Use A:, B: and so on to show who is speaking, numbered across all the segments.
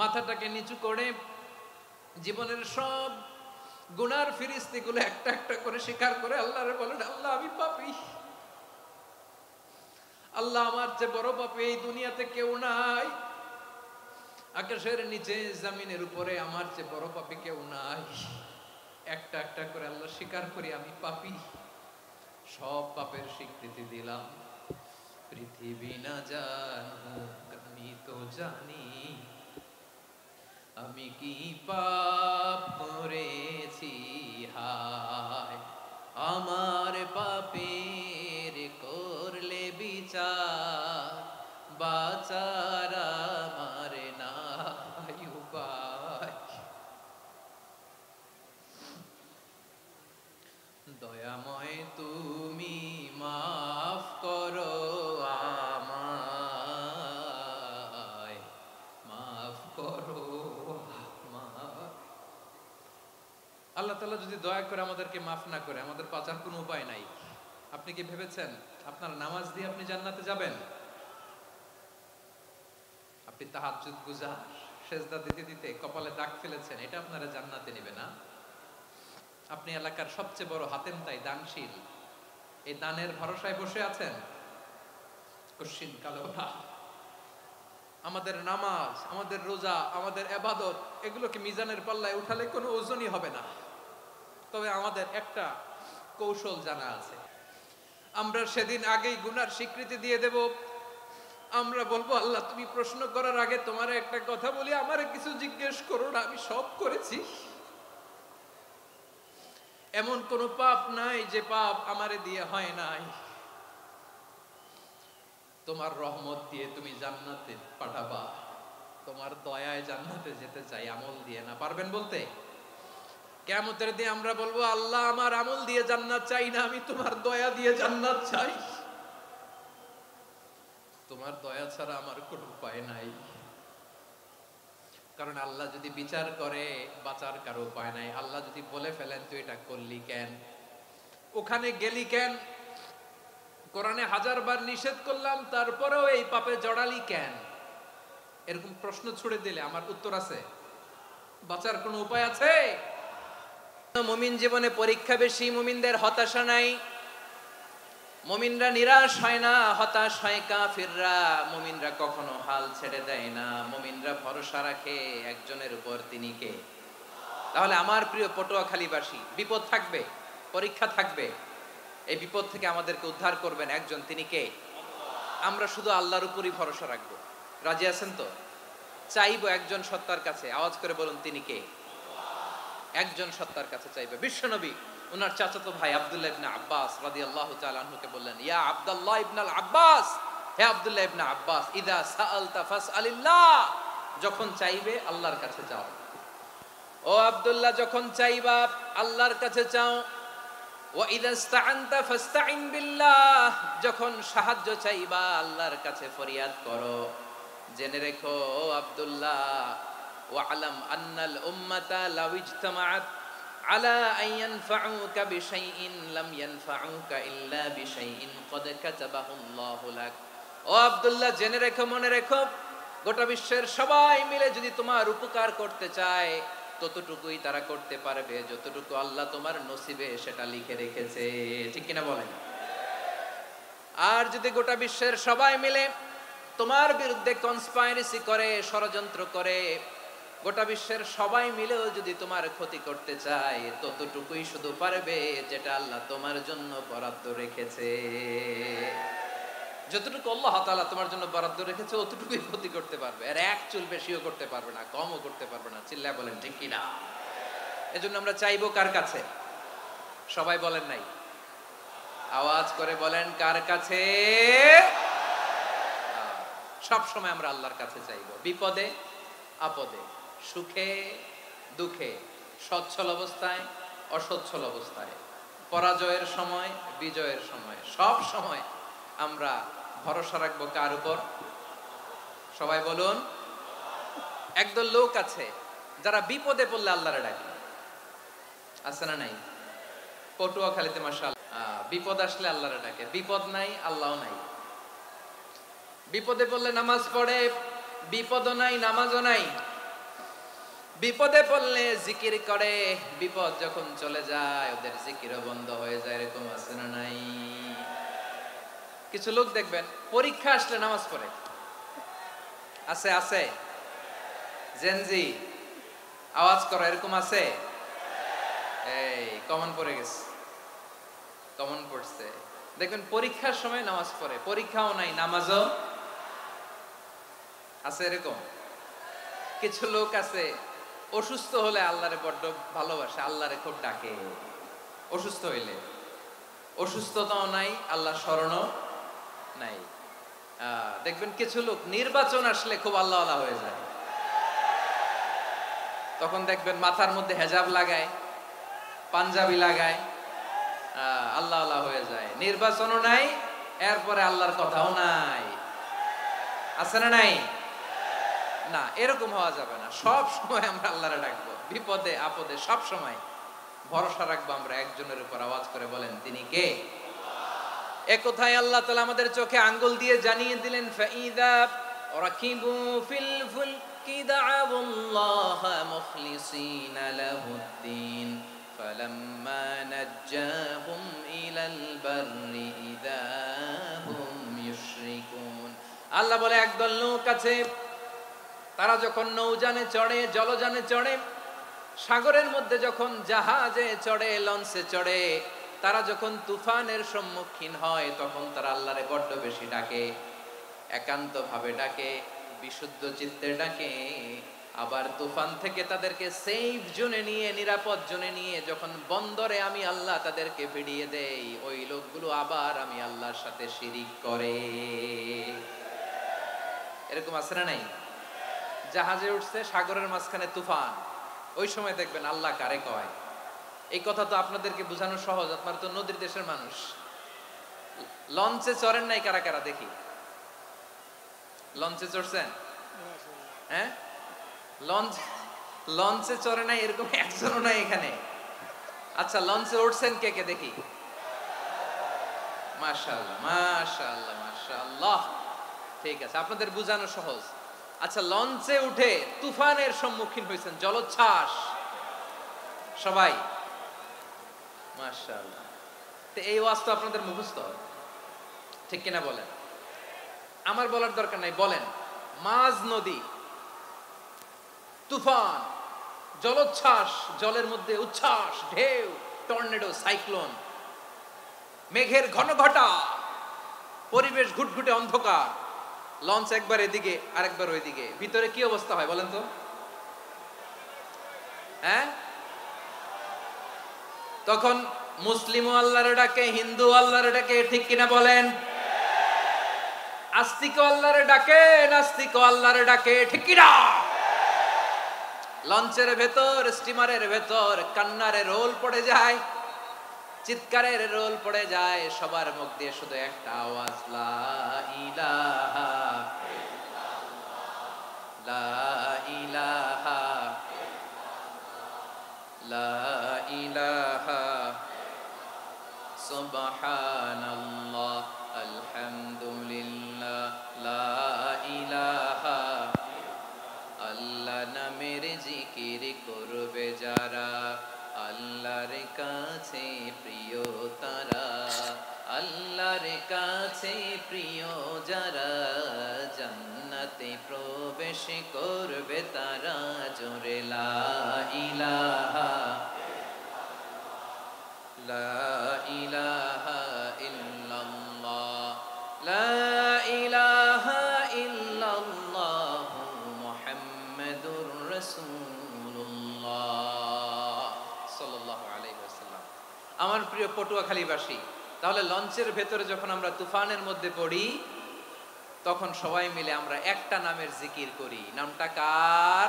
A: মাথাটাকে নিচু করে জীবনের সব গুনার ফিরিস্তিগুলো একটা একটা করে স্বীকার করে আল্লাহরে বলেন, আল্লাহ আমি পাপী, আল্লাহ আমার চেয়ে বড় পাপী এই দুনিয়াতে কেউ নাই, আকাশের নিচে জমিনের উপরে আমার চেয়ে বড় পাপী কেউ নাই। একটা একটা করে আল্লাহ স্বীকার করি আমি পাপী, সব পাপের স্বীকৃতি দিলাম। পৃথিবী না জানুক আমি তো জানি, আমি কি পাপ করেছি, হায় আমার পাপের করলে বিচার, বাঁচার আমার নাই উপায়। দয়াময় তুমি মাফ করো আমায়, মাফ করো আমায়। আল্লাহ তাআলা যদি দয়া করে আমাদেরকে মাফ না করে, আমাদের বাঁচার কোনো উপায় নাই। আপনি কি ভেবেছেন আপনার নামাজ দিয়ে আপনি জান্নাতে যাবেন? আপনি তাহাজ্জুদ গুজার, সেজদা দিতে দিতে কপালে দাগ ফেলেছেন, এটা আপনারা জান্নাতে নেবে না। আপনি এলাকার সবচেয়ে বড় হাতেম তাই দানশীল, এই দানের ভরসায় বসে আছেন, কশিন কালো না। আমাদের নামাজ, আমাদের রোজা, আমাদের ইবাদত, এগুলোকে মিজানের পাল্লায় উঠালে কোনো ওজনই হবে না। তবে আমাদের একটা কৌশল জানা আছে, আমরা সেদিন আগেই গুনার স্বীকৃতি দিয়ে দেব। আমরা বলবো, আল্লাহ তুমি প্রশ্ন করার আগে তোমার একটা কথা বলি, আমারে কিছু জিজ্ঞেস করো না, আমি সব করেছি। এমন কোন পাপ নাই যে পাপ আমারে দিয়ে হয় নাই। তোমার রহমত দিয়ে তুমি জান্নাতে পাঠাবা, তোমার দয়ায় জান্নাতে যেতে চাই, আমল দিয়ে না। পারবেন বলতে? কিয়ামতের দিন আমরা বলবো, আল্লাহ আমার আমল দিয়ে জান্নাত চাই না, আমি তোমার দয়া দিয়ে জান্নাত চাই। তোমার দয়া ছাড়া আমার কোনো উপায় নাই। কারণ আল্লাহ যদি বিচার করে বাঁচার কারো উপায় নাই। আল্লাহ যদি বলে ফেলেন তুই এটা করলি কেন, ওখানে গেলি কেন, কোরআনে 1000 বার নিষেধ করলাম তারপরেও এই পাপে জড়ালি কেন, এরকম প্রশ্ন ছুড়ে দিলে আমার উত্তর আছে? বাঁচার কোনো উপায় আছে? মুমিন জীবনে পরীক্ষা বেশি, মুমিনদের হতাশা নাই। মুমিনরা নিরাশ হয় না, হতাশ হয় কাফিররা। মুমিনরা কখনো হাল ছেড়ে দেয় না, মুমিনরা ভরসা রাখে একজনের উপর, তিনি কে? তাহলে আমার প্রিয় পটুয়াখালীবাসী, বিপদ থাকবে, পরীক্ষা থাকবে, এই বিপদ থেকে আমাদেরকে উদ্ধার করবেন একজন, তিনি কে? আমরা শুধু আল্লাহর উপরই ভরসা রাখবো। রাজি আছেন তো? চাইবো একজন সত্তার কাছে, আওয়াজ করে বলুন তিনি কে? একজন সত্তার কাছে চাইবে। বিশ্বনবী ওনার চাচাতো ভাই আব্দুল্লাহ ইবনে আব্বাস রাদিয়াল্লাহু তাআলা আনহুকে বললেন, ইয়া আব্দুল্লাহ ইবনুল আব্বাস, হে আব্দুল্লাহ ইবনে আব্বাস, ইদা সাআলতা ফাসআলিল্লাহ, যখন চাইবে আল্লাহর কাছে যাও। ও আব্দুল্লাহ, যখন চাইবা আল্লাহর কাছে চাও। ওয়া ইদা ইসতাআনতা ফাসতাইন বিল্লাহ, যখন সাহায্য চাইবা আল্লাহর কাছে ফরিয়াদ করো। জেনে রেখো ও আব্দুল্লাহ, ওয়া'লাম আন্নাল উম্মাতা লাউ ইজতামাআত আলা আন ইয়ানফাউকা বিশাইইন লাম ইয়ানফাউকা ইল্লা বিশাইইন ক্বাদ কাতাবাহু আল্লাহু লাক। ও আব্দুল্লাহ, জেনে রেখো, মনে রেখো, গোটা বিশ্বের সবাই মিলে যদি তোমার উপকার করতে চায় ততটুকুই তারা করতে পারবে যতটুকু আল্লাহ তোমার নসিবে সেটা লিখে রেখেছে। ঠিক কিনা বলেন? আর যদি গোটা বিশ্বের সবাই মিলে তোমার বিরুদ্ধে কনস্পাইরেসি করে, ষড়যন্ত্র করে, গোটা বিশ্বের সবাই মিলেও যদি তোমার ক্ষতি করতে চায় ততটুকুই শুধু পারবে যেটা আল্লাহ তোমার জন্য বরাদ্দ রেখেছে। যতটুকু আল্লাহ তাআলা তোমার জন্য বরাদ্দ রেখেছে অতটুকুই ক্ষতি করতে পারবে, আর এক চুল বেশিও করতে পারবে না, কমও করতে পারবে না। চিল্লায় বলেন ঠিক কিনা? এজন্য আমরা চাইবো কার কাছে? সবাই বলেন নাই, আওয়াজ করে বলেন কার কাছে? সব সময় আমরা আল্লাহর কাছে চাইবো, বিপদে আপদে, সুখে দুঃখে, সচ্ছল অবস্থায় অসচ্ছল অবস্থায়, পরাজয়ের সময় বিজয়ের সময়, সব সময় আমরা ভরসা রাখবো কার উপর? সবাই বলুন। একদল লোক আছে যারা বিপদে পড়লে আল্লাহরে ডাকে, আছে না নাই? পটুয়াখালীতে মাশাআল্লাহ বিপদ আসলে আল্লাহরে ডাকে, বিপদ নাই আল্লাহও নাই। বিপদে পড়লে নামাজ পড়ে, বিপদও নাই নামাজও নাই, বিপদে পড়লে জিকির করে, বিপদ যখন চলে যায় ওদের জিকিরও বন্ধ হয়ে যায়। এরকম আছে না নাই? কিছু লোক দেখবেন পরীক্ষা আসলে নামাজ পড়ে। আছে আছে, জেনজি আওয়াজ করো, এরকম আছে? এই কমন পড়ে গেছে, কমন পড়ছে। দেখবেন পরীক্ষার সময় নামাজ পড়ে, পরীক্ষাও নাই নামাজও আছে। এরকম কিছু লোক আছে অসুস্থ হলে আল্লাহরে বড্ড ভালোবাসে, আল্লাহরে খুব ডাকে। অসুস্থ হইলে অসুস্থতাও নাই, আল্লাহ স্মরণও নাই। দেখবেন কিছু লোক নির্বাচন আসলে খুব আল্লাহ আল্লাহ হয়ে যায়। তখন দেখবেন মাথার মধ্যে হেজাব লাগায়, পাঞ্জাবি লাগায়, আল্লাহ আল্লাহ হয়ে যায়। নির্বাচনও নাই, এরপরে আল্লাহর কথাও নাই। আছে না নাই? না, এরকম হওয়া যাবে না। সব সময় আমরা আল্লাহরে ডাকবো, বিপদে আপদে সব সময় ভরসা রাখবো আমরা একজনের উপর। আওয়াজ করে বলেন, তিনি কে? এ কথায় আল্লাহ তাআলা আমাদের চোখে আঙ্গুল দিয়ে জানিয়ে দিলেন, ফাইদা রাকিবু ফিল ফুলকি দা'আবুল্লাহ মুখলিসিনা লাহুদ্দিন ফালাম্মা নাজ্জাহুম ইলাল বাররি ইযা হুম ইউশরিকুন। আল্লাহ বলে, একদল লোক আছে, তারা যখন নৌযানে চড়ে, জলযানে চড়ে, সাগরের মধ্যে যখন জাহাজে চড়ে, লঞ্চে চড়ে, তারা যখন তুফানের সম্মুখীন হয় তখন তারা আল্লাহরে বড্ড বেশি ডাকে, একান্ত ভাবে ডাকে, বিশুদ্ধ চিত্তে ডাকে। আবার তুফান থেকে তাদেরকে সেফ জোনে নিয়ে, নিরাপদ জোনে নিয়ে যখন বন্দরে আমি আল্লাহ তাদেরকে ভিড়িয়ে দেই, ওই লোকগুলো আবার আমি আল্লাহর সাথে শিরিক করে। এরকম আছে না নাই? জাহাজে উঠছে, সাগরের মাঝখানে তুফান, ওই সময় দেখবেন আল্লাহ কারে কয়। এই কথা তো আপনাদেরকে বোঝানো সহজ, আপনারা তো নদীর দেশের মানুষ। লঞ্চে চড়েন নাই কারা কারা দেখি? লঞ্চে চড়ছেন? হ্যাঁ, লঞ্চে চড়ে নাই এরকম একজনও নাই এখানে। আচ্ছা, লঞ্চে উঠছেন কে কে দেখি? মাশাআল্লাহ মাশাআল্লাহ মাশাআল্লাহ। ঠিক আছে, আপনাদের বোঝানো সহজ। আচ্ছা, লঞ্চে উঠে তুফানের সম্মুখীন হয়েছেন, জলোচ্ছ্বাস সবাই? মাশাআল্লাহ। তো এই ওয়াজ তো আপনাদের মুখস্থ, ঠিক কিনা বলেন? আমার বলার দরকার নাই, বলেন। মাঝ নদী, তুফান, জলোচ্ছ্বাস, জলের মধ্যে উচ্ছ্বাস, ঢেউ, টর্নেডো, সাইক্লোন, মেঘের ঘনঘটা, পরিবেশ ঘুটঘুটে অন্ধকার, লঞ্চ একবার এদিকে আরেকবার ওইদিকে, ভিতরে কি অবস্থা হয় বলেন তো? হ্যাঁ, তখন মুসলিম আল্লাহর ডাকে, হিন্দু আল্লাহর ডাকে, ঠিক কিনা বলেন? আস্তিক আল্লাহর ডাকে, নাস্তিক আল্লাহর ডাকে, ঠিক কিনা? লঞ্চের ভেতর, স্টিমারের ভেতর কান্নারে রোল পড়ে যায়, চিৎকারের রোল পড়ে যায়, সবার মুখ দিয়ে শুধু একটা আওয়াজ, লা ইলাহা লা ইলাহা লা ইলাহা সুবহানাল্লাহ আলহামদুলিল্লাহ লা ইলাহা। আল্লাহ নামের জিকির করবে যারা, আল্লাহর কাছে প্রিয় তারা, আল্লাহর কাছে প্রিয় যারা, জান্নাতে প্রবেশ করবে তারা, জোরে লা ইলাহা লা ইলাহা ইল্লাল্লাহ লা ইলাহা ইল্লাল্লাহ মুহাম্মাদুর রাসূলুল্লাহ সাল্লাল্লাহু আলাইহি ওয়াসাল্লাম। আমার প্রিয় পটুয়াখালীবাসী, তাহলে লঞ্চের ভেতরে যখন আমরা তুফানের মধ্যে পড়ি তখন সবাই মিলে আমরা একটা নামের জিকির করি। নামটা কার?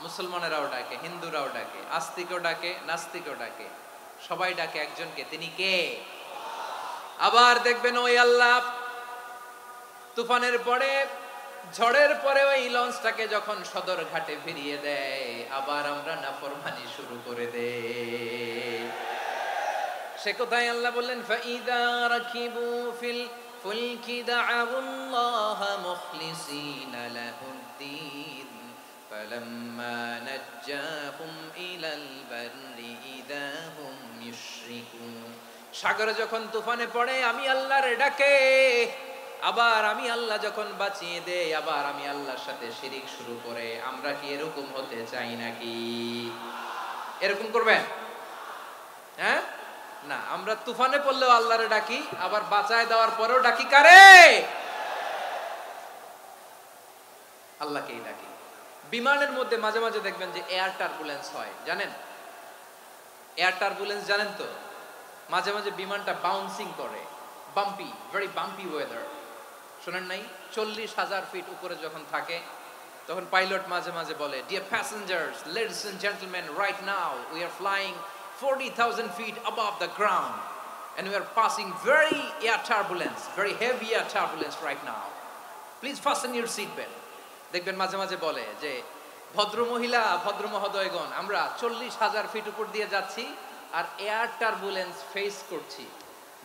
A: মুসলমানেরাও ডাকে, হিন্দুরাও ডাকে, আস্তিকও ডাকে, নাস্তিকও ডাকে, সবাই ডাকে একজনকে, তিনি কে? আবার দেখবেন ওই আল্লাহ তুফানের পরে, ঝড়ের পরে ওই লঞ্চটাকে যখন সদর ঘাটে ফিরিয়ে দেয়, আবার আমরা নাফরমানি শুরু করে দেই। সে কথায় আল্লাহ বললেন, ফাইদা রাকিবু ফিল ফুলকি দা'আবুল্লাহ মুখলিসিনা লাহুদ্দিন فلما نجاهم إلى البر إذا هم يشركون সাগরে যখন তুফানে পড়ে আমি আল্লাহর ডাকে, আবার আমি আল্লাহ যখন বাঁচিয়ে দেই আবার আমি আল্লাহর সাথে শিরিক শুরু করে। আমরা কি এরকম হতে চাই নাকি? এরকম করবেন? হ্যাঁ না, আমরা তুফানে পড়লেও আল্লাহরে ডাকি, আবার বাঁচায় দেওয়ার পরেও ডাকি কারে? আল্লাহকেই ডাকি। বিমানের মধ্যে মাঝে মাঝে দেখবেন যে এয়ার টার্বুলেন্স হয়, জানেন? এয়ার টার্বুলেন্স জানেন তো? মাঝে মাঝে বিমানটা বাউন্সিং করে, বাম্পি, ভেরি বাম্পি ওয়েদার। শোনেন নাই? 40,000 ফিট উপরে যখন থাকে তখন পাইলট মাঝে মাঝে বলে, dear passengers, ladies and gentleman, right now we are flying 40,000 feet above the ground and we are passing very air turbulence, very heavy air turbulence right now. Please fasten your seat belt. দেখবেন মাঝে মাঝে বলে যে ভদ্র মহিলা, ভদ্র মহোদয়গণ, আমরা 40,000 ফিট উপর দিয়ে যাচ্ছি আর এয়ার টার্বুলেন্স ফেস করছি,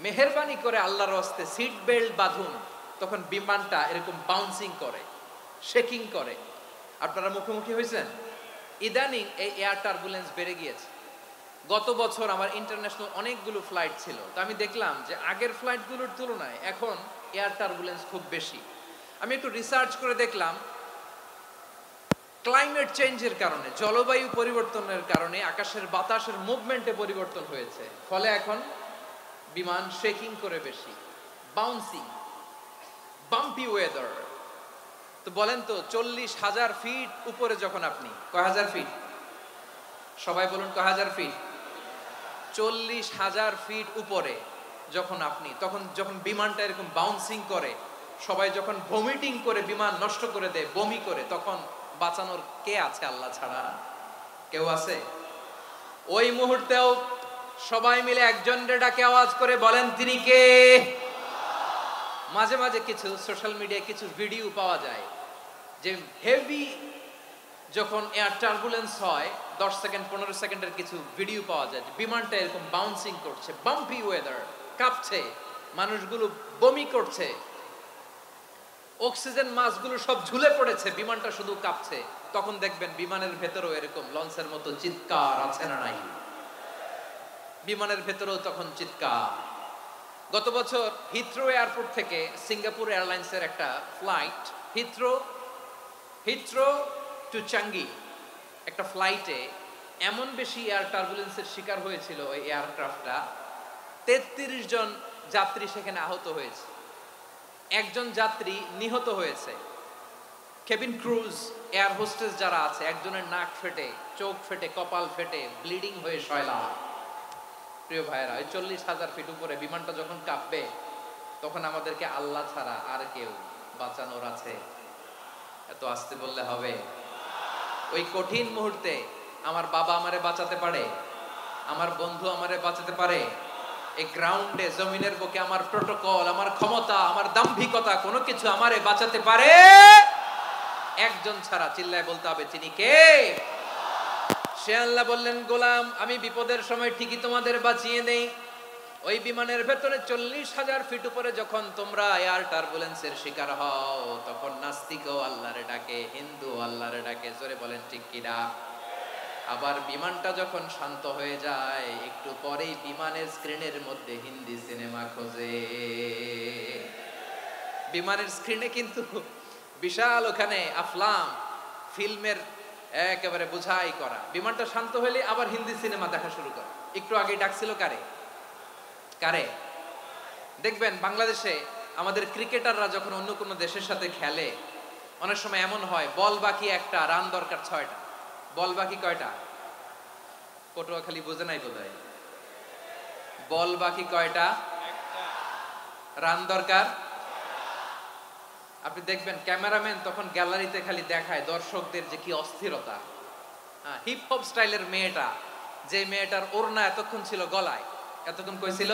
A: মেহেরবানি করে আল্লাহর হস্তে সিট বেল্ট বাঁধুন। তখন বিমানটা এরকম বাউন্সিং করে, শেকিং করে। আপনারা মুখোমুখি হয়েছেন? ইদানিং এই এয়ার টার্বুলেন্স বেড়ে গিয়েছে। গত বছর আমার ইন্টারন্যাশনাল অনেকগুলো ফ্লাইট ছিল, তো আমি দেখলাম যে আগের ফ্লাইটগুলোর তুলনায় এখন এয়ার টার্বুলেন্স খুব বেশি। আমি একটু রিসার্চ করে দেখলাম ক্লাইমেট চেঞ্জের কারণে, জলবায়ু পরিবর্তনের কারণে আকাশের বাতাসের মুভমেন্টে পরিবর্তন হয়েছে, ফলে এখন বিমান শেকিং করে বেশি, বাউন্সিং, বাম্পি ওয়েদার। তো বলেন তো 40,000 ফিট উপরে যখন আপনি, কয় হাজার ফিট? সবাই বলুন কয় হাজার ফিট? 40,000 ফিট উপরে যখন আপনি, তখন যখন বিমানটা এরকম বাউন্সিং করে, সবাই যখন ভমিটিং করে বিমান নষ্ট করে দেয়, বমি করে, তখন বাঁচানোর কে আছে আল্লাহ ছাড়া? কেউ আছে? ওই মুহূর্তেও সবাই মিলে একজনের ডাকে আওয়াজ করে বলেন তিনি কে? মাঝে মাঝে কিছু সোশ্যাল মিডিয়ায় কিছু ভিডিও পাওয়া যায় যে হেভি যখন এয়ার টার্বুলেন্স হয় 10 সেকেন্ড 15 সেকেন্ডের কিছু ভিডিও পাওয়া যায়, বিমানটা এরকম বাউন্সিং করছে, বাম্পি ওয়েদার, কাঁপছে, মানুষগুলো বমি করছে, অক্সিজেন মাস্কগুলো সব ঝুলে পড়েছে, বিমানটা শুধু কাঁপছে। তখন দেখবেন বিমানের ভেতরেও এরকম লঞ্চের মতো চিৎকার আছে না নাই? বিমানের ভেতরেও তখন চিৎকার। গত বছর হিথ্রো এয়ারপোর্ট থেকে সিঙ্গাপুর এয়ারলাইন্সের একটা ফ্লাইট, হিথ্রো টু চাঙ্গি, একটা ফ্লাইটে এমন বেশি এয়ার টার্বুলেন্সের শিকার হয়েছিল ওই এয়ারক্রাফটটা, 33 জন যাত্রী সেখানে আহত হয়েছে, একজন যাত্রী নিহত হয়েছে। কেবিন ক্রুজ, এয়ার হোস্টেস যারা আছে, একজনের নাক ফেটে, চোখ ফেটে, কপাল ফেটে, ব্লিডিং হয়ে শয়লা। প্রিয় ভাইরা, ওই 40,000 ফিট উপরে বিমানটা যখন কাঁপবে তখন আমাদেরকে আল্লাহ ছাড়া আর কেউ বাঁচানোর আছে? এত আসতে বললে হবে? ওই কঠিন মুহূর্তে আমার বাবা আমারে বাঁচাতে পারে, আমার বন্ধু আমারে বাঁচাতে পারে। এই গ্রাউন্ডে, জমিনের বুকে আমার প্রোটোকল, আমার ক্ষমতা, আমার দাম্ভিকতা কোনো কিছু আমারে বাঁচাতে পারে একজন ছাড়া। চিল্লায় বলতে হবে তিনি কে? সে আল্লাহ বললেন, গোলাম আমি বিপদের সময় ঠিকই তোমাদের বাঁচিয়ে দেই। ওই বিমানের ভেতরে 40,000 ফিট উপরে যখন তোমরা এয়ার টার্বুলেন্সের শিকার হও, তখন নাস্তিকও আল্লাহরে ডাকে, হিন্দু আল্লাহরে ডাকে। জোরে বলেন ঠিক কিনা? আবার বিমানটা যখন শান্ত হয়ে যায়, একটু পরেই বিমানের স্ক্রিনের মধ্যে হিন্দি সিনেমা খোঁজে। বিমানের স্ক্রিনে কিন্তু বিশাল ওখানে আফলাম ফিল্মের একেবারে বোঝাই করা। বিমানটা শান্ত হলে আবার হিন্দি সিনেমা দেখা শুরু করে। একটু আগে ডাকছিল কারে? দেখবেন বাংলাদেশে আমাদের ক্রিকেটাররা যখন অন্য কোনো দেশের সাথে খেলে, অনেক সময় এমন হয় বল বাকি একটা, রান দরকার 6টা। বল বাকি কয়টা? পটুয়াখালী বোঝে নাই বোধহয়। বল বাকি কয়টা? রান দরকার। আপনি দেখবেন ক্যামেরাম্যান তখন গ্যালারিতে খালি দেখায় দর্শকদের যে কি অস্থিরতা। হিপ হপ স্টাইলের মেয়েটা, যে মেয়েটার ওড়না এতক্ষণ ছিল গলায়, এতক্ষণ কই ছিল,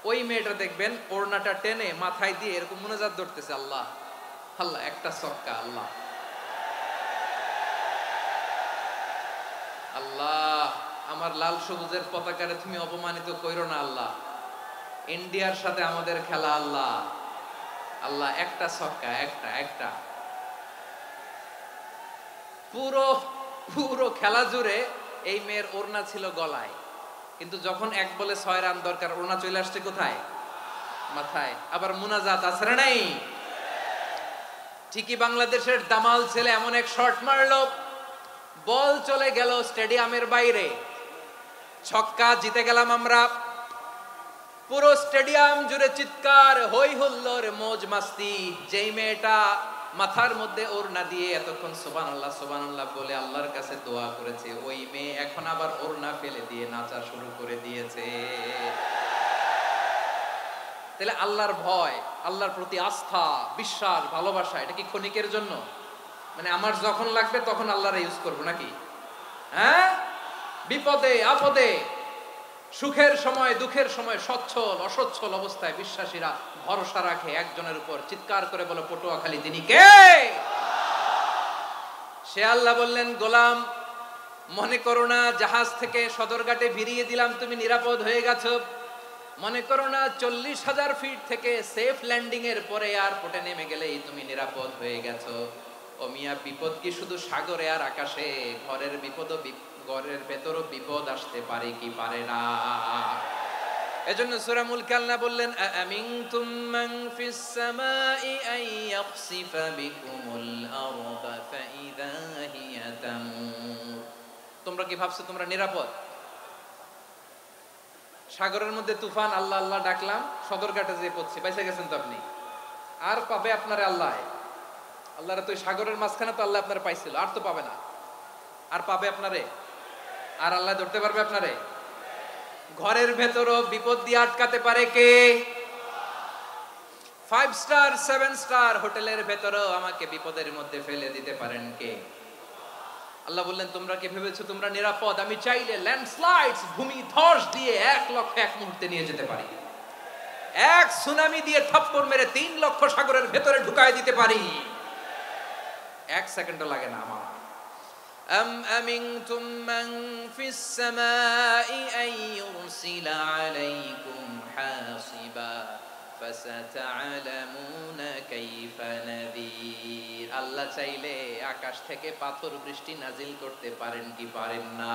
A: ওই মেয়েটা দেখবেন ওড়নাটা টেনে মাথায় দিয়ে এরকম মুনাজাত ধরতেছে, আল্লাহ আল্লাহ, একটা ছক্কা, আল্লাহ আল্লাহ, আমার লাল সবুজের পতাকারে তুমি অপমানিত কইরো না আল্লাহ, ইন্ডিয়ার সাথে আমাদের খেলা, আল্লাহ আল্লাহ, একটা ছক্কা, একটা। পুরো পুরো খেলা জুড়ে এই মেয়ের ওড়না ছিল গলায়, কিন্তু যখন এক বলে 6 রান দরকার ওড়না চলে আসছে কোথায়? মাথায়। আবার মুনাজাত আছে না নাই? ঠিকই বাংলাদেশের দামাল ছেলে এমন এক শট মারলো, বল চলে গেল স্টেডিয়ামের বাইরে, ছক্কা, জিতে গেলাম আমরা। পুরো স্টেডিয়াম জুড়ে চিৎকার, হই হুল্লোড়, মৌজ মাস্তি। যেই মেয়েটা মাথার মধ্যে ওড়না দিয়ে এতক্ষণ সুবহানাল্লাহ সুবহানাল্লাহ বলে আল্লাহর কাছে দোয়া করেছে, ওই মেয়ে এখন আবার ওড়না ফেলে দিয়ে নাচা শুরু করে দিয়েছে। তাহলে আল্লাহর ভয়, আল্লাহর প্রতি আস্থা, বিশ্বাস, ভালোবাসা, এটা কি ক্ষণিকের জন্য? মানে আমার যখন লাগবে তখন আল্লাহরে ইউজ করবো নাকি? হ্যাঁ, বিপদে আপদে, সুখের সময় দুঃখের সময়, সচ্ছল অসচ্ছল অবস্থায় বিশ্বাসীরা ভরসা রাখে একজনের উপর। চিৎকার করে বলো, পটুয়াখালী তিনি কে? সে আল্লাহ বললেন, গোলাম মনে করো না জাহাজ থেকে সদরঘাটে ভিড়িয়ে দিলাম তুমি নিরাপদ হয়ে গেছো। মনে করো না 40,000 ফিট থেকে সেফ ল্যান্ডিং এর পরে এয়ারপোর্টে নেমে গেলেই তুমি নিরাপদ হয়ে গেছো। ও মিয়া, বিপদ কি শুধু সাগরে আর আকাশে? ঘরের বিপদও, ঘরের ভেতরও বিপদ আসতে পারে কি পারে না? এজন্য সূরা মুলক আল্লাহ বললেন, আমিনতুম মান ফিস সামাই আন ইয়াখসিফা বিকুমুল আরদা ফাইযা হিয়া তামুর। তোমরা কি ভাবছো তোমরা নিরাপদ? সাগরের মধ্যে তুফান, আল্লাহ আল্লাহ ডাকলাম, সদরঘাটে যেয়ে পড়ছি, বাইসা গেছেন তো আপনি। আর পাবে আপনারে আল্লাহ? আল্লাহরে তো সাগরের মাঝখানে তো আল্লাহ আপনারে পাইছিল, আর তো পাবে না। আর পাবে আপনারে? আর আল্লাহ ধরতে পারবে আপনারে? ঘরের ভেতরও বিপদ দিয়ে আটকাতে পারে কে? 5 স্টার 7 স্টার হোটেলের ভেতরও আমাকে বিপদের মধ্যে ফেলে দিতে পারেন কে? আল্লাহ বললেন, তোমরা কি ভেবেছো তোমরা নিরাপদ? আমি চাইলে ল্যান্ডস্লাইডস, ভূমি ধস দিয়ে 1 লক্ষ এক মুহূর্তে নিয়ে যেতে পারি। এক সুনামি দিয়ে থাপ্পড় মেরে 3 লক্ষ সাগরের ভেতরে ঢুকায় দিতে পারি। 1 সেকেন্ডও লাগে না আমার। أم أمنتم من في السماء أن يرسل عليكم حاصبا فستعلمون كيف نذير। আল্লাহ চাইলে আকাশ থেকে পাথর বৃষ্টি নাজিল করতে পারেন কি পারেন না?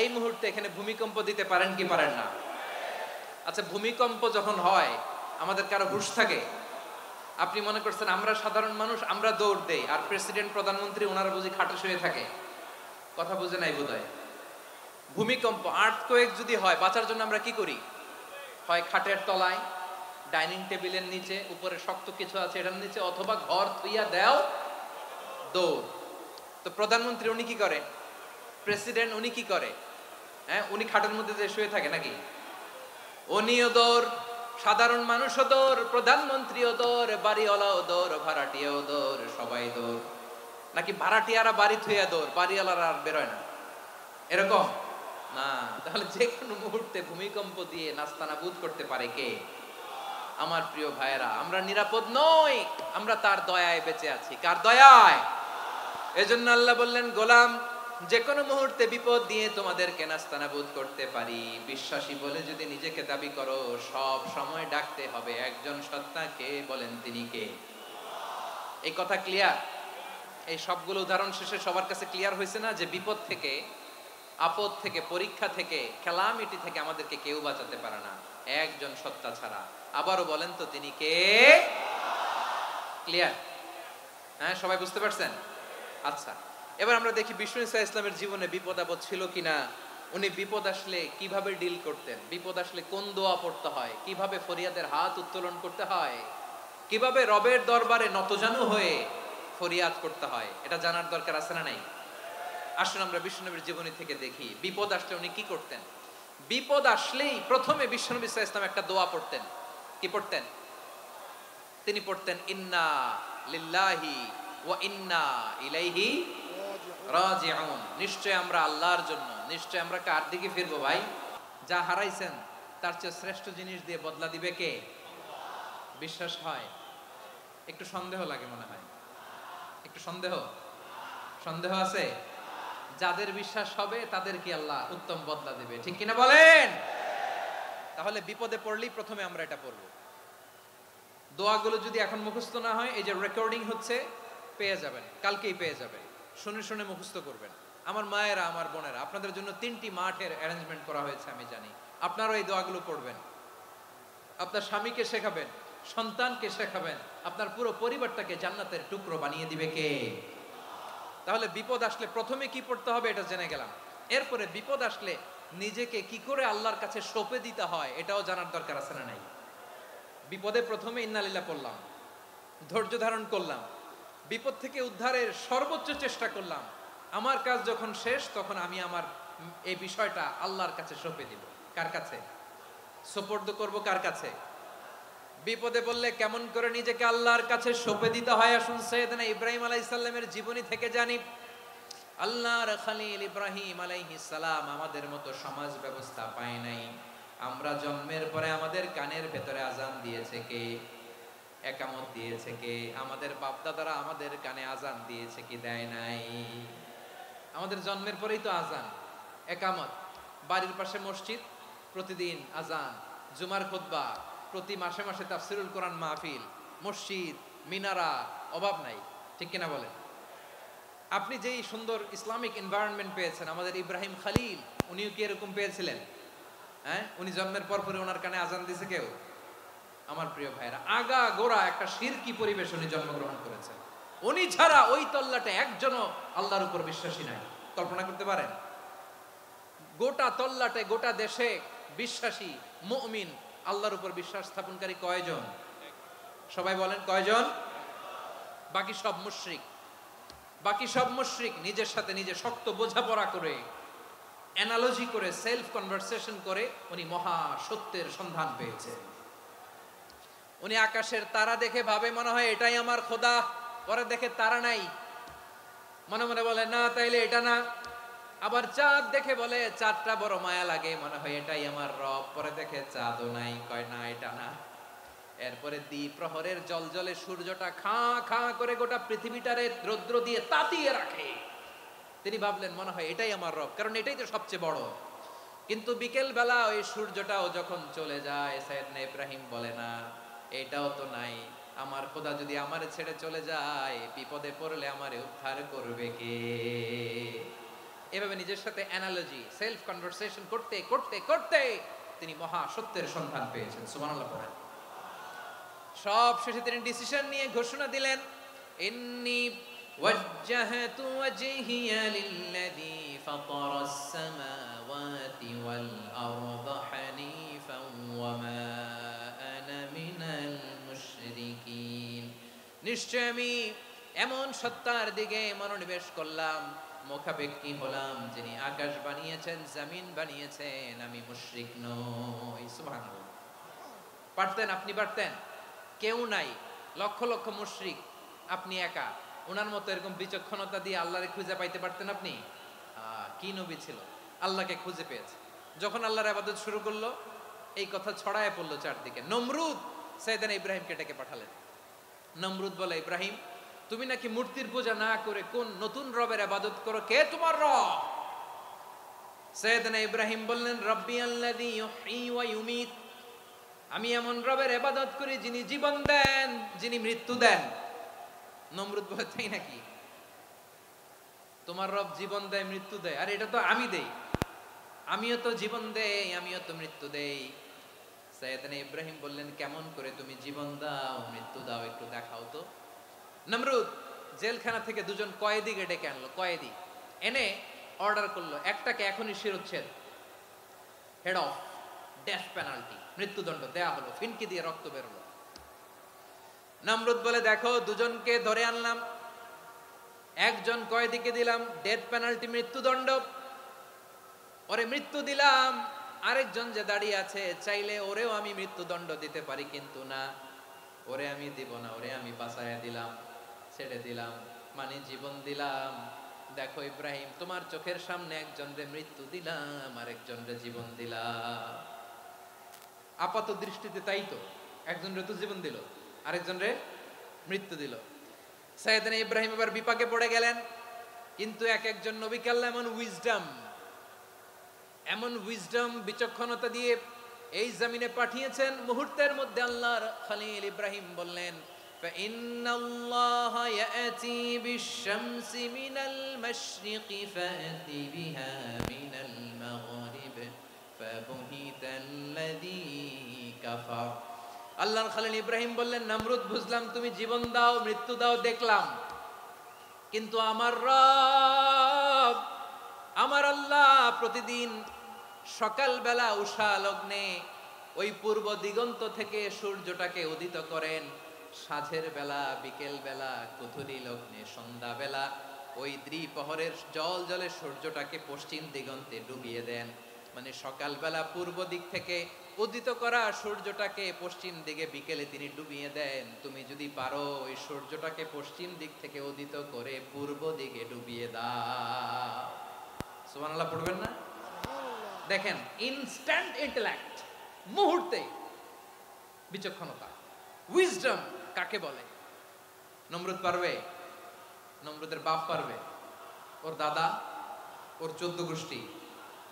A: এই মুহূর্তে এখানে ভূমিকম্প দিতে পারেন কি পারেন না? আচ্ছা, ভূমিকম্প যখন হয় আমাদের কারো হুঁশ থাকে? আপনি মনে করছেন আমরা সাধারণ মানুষ, আমরা দৌড় দেই, আর প্রেসিডেন্ট প্রধানমন্ত্রী ওনারা বুঝি খাটে শুয়ে থাকে? কথা বুঝে নাই বোধহয়। ভূমিকম্প, আর্থকোয়েক যদি হয়, বাঁচার জন্য আমরা কি করি? হয় খাটের তলায়, ডাইনিং টেবিলের নিচে, উপরে শক্ত কিছু আছে এটার নিচে, অথবা ঘর থুইয়া দেও দৌড়। তো প্রধানমন্ত্রী উনি কি করে? প্রেসিডেন্ট উনি কি করে? হ্যাঁ, উনি খাটের মধ্যে যে শুয়ে থাকে নাকি? উনিও দৌড়, সাধারণ মানুষও দৌড়, প্রধানমন্ত্রীও দৌড়, বাড়িওয়ালাও দৌড়, ভাড়াটিয়াও দৌড়, সবাই দৌড়। নাকি ভাড়াটিয়ারা বাড়ি থুইয়া দৌড়, বাড়িওয়ালারা আর বেরোয় না? এরকম না। তাহলে যে কোনো মুহূর্তে ভূমিকম্প দিয়ে নাস্তানাবুদ করতে পারে কে? আমার প্রিয় ভাইয়েরা, আমরা নিরাপদ নই, আমরা তার দয়ায় বেঁচে আছি। কার দয়ায়? এজন্য আল্লাহ বললেন, গোলাম যে কোনো মুহূর্তে বিপদ দিয়ে তোমাদেরকে নাস্তানাবুদ করতে পারি। বিশ্বাসী বলে যদি নিজেকে দাবি করো, সব সময় ডাকতে হবে একজন সত্তাকে। বলেন তিনি কে? এই কথা ক্লিয়ার? এই সবগুলো উদাহরণ শেষে সবার কাছে ক্লিয়ার হয়েছে না যে বিপদ থেকে, আপদ থেকে, পরীক্ষা থেকে, ক্যালামিটি থেকে আমাদেরকে কেউ বাঁচাতে পারে না একজন সত্তা ছাড়া। আবারও বলেন তো তিনি কে? ক্লিয়ার? হ্যাঁ, সবাই বুঝতে পারছেন? আচ্ছা, এবার আমরা দেখি বিষ্ণু ঈসা ইসলামের জীবনে বিপদ আপদ ছিল কিনা। উনি বিপদ আসলে কিভাবে ডিল করতেন, বিপদ আসলে কোন দোয়া পড়তে হয়, কিভাবে ফরিয়াদের হাত উত্তোলন করতে হয়, কিভাবে রবের দরবারে নতজানু হয়ে ফরিয়াদ করতে হয়, এটা জানার দরকার আছে না নাই? আসুন আমরা বিশ্বনবীর জীবনী থেকে দেখি বিপদ আসলে উনি কি করতেন। বিপদ আসলেই প্রথমে বিশ্বনবী সাল্লাল্লাহু আলাইহি ওয়াসাল্লাম একটা দোয়া পড়তেন। কি পড়তেন? তিনি পড়তেন, ইন্না লিল্লাহি ওয়া ইন্না ইলাইহি রাজিউন। নিশ্চয় আমরা আল্লাহর জন্য, নিশ্চয় আমরা কার দিকে ফিরবো? ভাই, যা হারাইছেন তার চেয়ে শ্রেষ্ঠ জিনিস দিয়ে বদলা দিবে কে? বিশ্বাস হয়? একটু সন্দেহ লাগে মনে হয়, একটু সন্দেহ সন্দেহ আছে? যাদের বিশ্বাস হবে তাদেরকে আল্লাহ উত্তম বদলা দিবে, ঠিক কিনা বলেন? তাহলে বিপদে পড়লেই প্রথমে আমরা এটা পড়ব। দোয়াগুলো যদি এখন মুখস্থ না হয়, এই যে রেকর্ডিং হচ্ছে, পেয়ে যাবেন, কালকেই পেয়ে যাবেন। শুনে শুনে মুখস্থ করবেন। আমার মায়েরা, আমার বোনেরা, আপনাদের জন্য 3টি মাঠের অ্যারেঞ্জমেন্ট করা হয়েছে আমি জানি। আপনারাও এই দোয়াগুলো পড়বেন, আপনার স্বামীকে শেখাবেন, সন্তানকে শেখাবেন, আপনার পুরো পরিবারটাকে জান্নাতের টুকরো বানিয়ে দিবে কে? তাহলে বিপদ আসলে প্রথমে কি পড়তে হবে এটা জেনে গেলাম। এরপরে বিপদ আসলে নিজেকে কি করে আল্লাহর কাছে সঁপে দিতে হয় এটাও জানার দরকার আছে না নাই? বিপদে প্রথমে ইন্নালিল্লাহ পড়লাম, ধৈর্য ধারণ করলাম, বিপদ থেকে উদ্ধারের সর্বোচ্চ চেষ্টা করলাম। আমার কাজ যখন শেষ তখন আমি আমার এই বিষয়টা আল্লাহর কাছে সঁপে দিব। কার কাছে সোপর্দ করব? কার কাছে? বিপদে বললে কেমন করে নিজেকে আল্লাহর কাছে সঁপে দিতে হয় আসুন সাইয়েদনা ইব্রাহিম আলাইহিস সালামের জীবনী থেকে জানি। আল্লাহর খলিল ইব্রাহিম আলাইহিস সালাম আমাদের মতো সমাজ ব্যবস্থা পায় নাই। আমরা জন্মের পরে আমাদের কানের ভেতরে আজান দিয়েছে কে? একামত দিয়েছে কে? আমাদের বাপদাদারা আমাদের কানে আজান দিয়েছে কি দেয় নাই? আমাদের জন্মের পরেই তো আজান, একামত, বাড়ির পাশে মসজিদ, প্রতিদিন আজান, জুমার খুতবা, প্রতি মাসে মাসে তাফসিরুল কোরআন মাহফিল, মসজিদ, মিনারা, অভাব নাই। ঠিক কিনা বলেন? আপনি যেই সুন্দর ইসলামিক এনভায়রনমেন্ট পেয়েছেন, আমাদের ইব্রাহিম খলিল উনিও কি এরকম পেয়েছিলেন? হ্যাঁ, উনি জন্মের পর পরে ওনার কানে আজান দিয়েছে কেউ? আমার প্রিয় ভাইরা, আগা গোড়া একটা শিরকি পরিবেশ উনি জন্মগ্রহণ করেছেন। উনি ছাড়া ওই তল্লাটে একজনও আল্লাহর উপর বিশ্বাসী নাই। কল্পনা করতে পারেন? গোটা তল্লাটে, গোটা দেশে বিশ্বাসী মুমিন, আল্লাহর উপর বিশ্বাস স্থাপনকারী কয়জন? সবাই বলেন কয়জন? বাকি সব মুশরিক। বাকি সব মুশরিক নিজের সাথে নিজে শক্ত বোঝাপড়া করে, অ্যানালজি করে, সেলফ কনভারসেশন করে উনি মহা সত্যের সন্ধান পেয়েছে। উনি আকাশের তারা দেখে ভাবে মনে হয় এটাই আমার খোদা, পরে দেখে তারা নাই, মনে মনে বলে না তাইলে এটা না। আবার চাঁদ দেখে বলে চাঁদটা বড় মায়া লাগে, মনে হয় এটাই আমার রব, পরে দেখে চাঁদও নাই, কয় না এটা না। এরপরে দ্বীপ প্রহরের জলজলে সূর্যটা খাঁ খাঁ করে গোটা পৃথিবীটারে রৌদ্র দিয়ে তাতিয়ে রাখে। তিনি ভাবলেন মনে হয় এটাই আমার রব, কারণ এটাই তো সবচেয়ে বড়। কিন্তু বিকেল বেলা ওই সূর্যটাও যখন চলে যায়, সাইয়েদনা ইব্রাহিম বলে না এটাও তো নাই, আমার খোদা যদি আমারে ছেড়ে চলে যায়, বিপদে পড়লে আমারে উদ্ধার করবে কে? এভাবে নিজের সাথে অ্যানালজি, সেলফ কনভারসেশন করতে করতে করতে তিনি মহা সত্যের সন্ধান পেয়েছেন। সুবহানাল্লাহ পড়েন। সব শেষে তিনি ডিসিশন নিয়ে ঘোষণা দিলেন, ইন্নী ওয়াজ্জাহতু ওয়াজহিয়া লিল্লাযী ফাতারাস সামাওয়াতি ওয়াল আরদা হানিফান ওয়া মা আনা মিনাল মুশরিকিন। নিশ্চয় আমি এমন সত্তার দিকে মনোনিবেশ করলাম, মুখাপেক্ষী হলাম, যিনি আকাশ বানিয়েছেন, জমিন বানিয়েছেন, আমি মুশরিক নই। সুবহানাল্লাহ। পারতেন? আপনি পারতেন? কেউ নাই, লক্ষ লক্ষ মুশরিক, আপনি একা। ওনার মতো এরকম বিচক্ষণতা দিয়ে আল্লাহরে খুঁজে পাইতে পারতেন আপনি? কি নবী ছিল, আল্লাহকে খুঁজে পেয়েছে। যখন আল্লাহর ইবাদত শুরু করলো, এই কথা ছড়ায় পড়লো চারদিকে। নমরুদ সাইয়েদনা ইব্রাহিমকে ডেকে পাঠালেন। নমরুদ বলে, ইব্রাহিম তুমি নাকি মূর্তির পূজা না করে কোন নতুন রবের ইবাদত করো, কে তোমার রব? সাইয়েদনা ইব্রাহিম বললেন, রব্বি আল্লাযী ইউহয়ী ওয়া ইউমীত, আমি এমন রবের ইবাদত করি যিনি জীবন দেন, যিনি মৃত্যু দেন। নমরুদ বলে, তাই নাকি? তোমার রব জীবন দেয়, মৃত্যু দেয়? আর এটা তো আমি দেই, আমিও তো জীবন দেই, আমিও তো মৃত্যু দেই। সাইয়েদনা ইব্রাহিম বললেন, কেমন করে তুমি জীবন দাও, মৃত্যু দাও, একটু দেখাও তো। নমরুদ জেলখানা থেকে দুজন কয়েদিকে ডেকে আনলো। কয়েদি এনে অর্ডার করলো, একটাকে এখনই শিরোচ্ছেদ, হেড অফ, ডেথ পেনাল্টি, মৃত্যুদণ্ড দেয়া হলো। ফিনকি দিয়ে রক্ত বেরোলো। নমরুদ বলে, দেখো দুজনকে ধরে আনলাম, একজন কয়েদিকে দিলাম ডেথ পেনাল্টি, মৃত্যুদণ্ড, ওরে মৃত্যু দিলাম। আরেকজন যে দাঁড়িয়ে আছে, চাইলে ওরেও আমি মৃত্যুদণ্ড দিতে পারি, কিন্তু না, ওরে আমি দিব না, ওরে আমি বাঁচাইয়া দিলাম, ছেড়ে দিলাম, মানে জীবন দিলাম। দেখো ইব্রাহিম, তোমার চোখের সামনে একজনরে মৃত্যু দিলাম, আরেকজনরে জীবন দিলাম। আপাত দৃষ্টিতে তাই তো, একজনরে তো জীবন দিল, আরেকজনরে মৃত্যু দিল। সাইয়েদনা ইব্রাহিম এবার বিপাকে পড়ে গেলেন। কিন্তু এক একজন নবীকে আল্লাহ এমন উইজডম বিচক্ষণতা দিয়ে এই জমিনে পাঠিয়েছেন। মুহূর্তের মধ্যে আল্লাহর খলিল ইব্রাহিম বললেন, فإن الله يأتي بالشمس من المشرق فأت بها من المغرب فبهت الذي كفر আল্লাহর খলিল ইব্রাহিম বললেন, নমরুদ বুঝলাম তুমি জীবন দাও মৃত্যু দাও দেখলাম, কিন্তু আমার রব আমার আল্লাহ প্রতিদিন সকালবেলা উষা লগ্নে ওই পূর্ব দিগন্ত থেকে সূর্যটাকে উদিত করেন, সাঁঝের বেলা বিকেল বেলা কুথুরি লগ্নে সন্ধ্যা বেলা ওই দ্বিপ্রহরের জল জলে সূর্যটাকে পশ্চিম দিগন্তে ডুবিয়ে দেন। মানে সকালবেলা পূর্ব দিক থেকে উদিত করা সূর্যটাকে পশ্চিম দিকে বিকেলে তিনি ডুবিয়ে দেন। তুমি যদি পারো ওই সূর্যটাকে পশ্চিম দিক থেকে উদিত করে পূর্ব দিকে ডুবিয়ে দাও। সুবহানাল্লাহ পড়বেন না? দেখেন, ইনস্ট্যান্ট ইন্টেলেক্ট, মুহূর্তে বিচক্ষণতা, উইজডম কাকে বলে? নমরুদ পারবে? নমরুদের বাপ পারবে? ওর দাদা, ওর 14 গোষ্ঠী,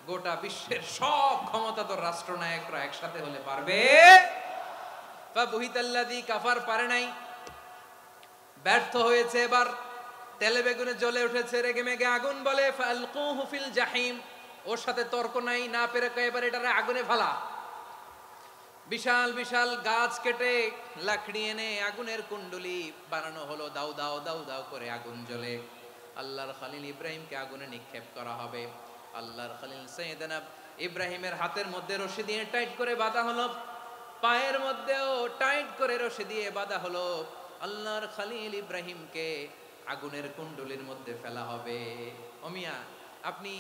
A: গোটা বিশ্বের সব ক্ষমতাধর রাষ্ট্রনায়করা একসাথে হলে পারবে? ফাবুহিতাল্লাযী কাফার পারে নাই, ব্যর্থ হয়েছে। এবার তেলে বেগুনে জ্বলে উঠেছে, রেগে মেগে আগুন বলে ফালকুহু ফিল জাহিম। ওর সাথে তর্ক নাই, না পেরে এবার এটারে আগুনে ফেলা। বিশাল বিশাল গাছ কেটে লাকড়ি এনে আগুনের কুণ্ডলি বানানো হলো, দাউ দাউ দাউ দাউ করে আগুন জ্বলে। আল্লাহর খলিল ইব্রাহিমকে আগুনে নিক্ষেপ করা হবে। আল্লাহর খলিল সাইয়েদনা ইব্রাহিমের হাতের মধ্যে রশি দিয়ে টাইট করে বাঁধা হলো, পায়ের মধ্যেও টাইট করে রশি দিয়ে বাঁধা হলো। আল্লাহর খলিল ইব্রাহিমকে আগুনের কুণ্ডলির মধ্যে ফেলা হবে। ওমিয়া, আপনি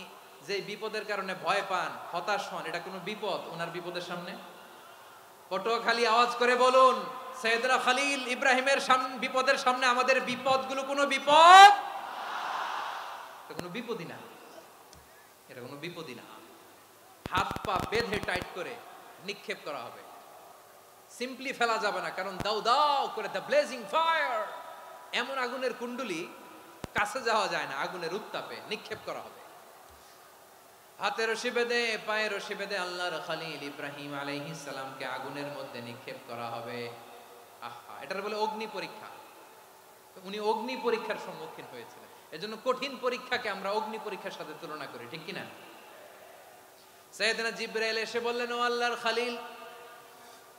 A: যে বিপদের কারণে ভয় পান, হতাশ হন, এটা কোনো বিপদ ওনার বিপদের সামনে? পটুয়াখালী আওয়াজ করে বলুন, সাইয়েদনা খলিল ইব্রাহিমের বিপদের সামনে আমাদের বিপদগুলো কোনো বিপদ? এটা কোনো বিপদই না, এটা কোনো বিপদই না। হাত পা বেঁধে টাইট করে নিক্ষেপ করা হবে, সিম্পলি ফেলা যাবে না, কারণ দাউ দাউ করে দ্য ব্লেজিং ফায়ার, এমন আগুনের কুণ্ডলি কাছে যাওয়া যায় না, আগুনের উত্তাপে নিক্ষেপ করা হবে। হাতে রশি বেঁধে পায়ে রশি বেঁধে আল্লাহর খলিল ইব্রাহিম আলাইহিস সালামকে আগুনের মধ্যে নিক্ষেপ করা হবে। আহা, এটার বলে অগ্নি পরীক্ষা। উনি অগ্নি পরীক্ষার সম্মুখীন হয়েছিলেন, এজন্য কঠিন পরীক্ষাকে আমরা অগ্নি পরীক্ষার সাথে তুলনা করি, ঠিক কিনা? সাইয়েদনা জিবরাইল এসে বললেন, ও আল্লাহর খলিল,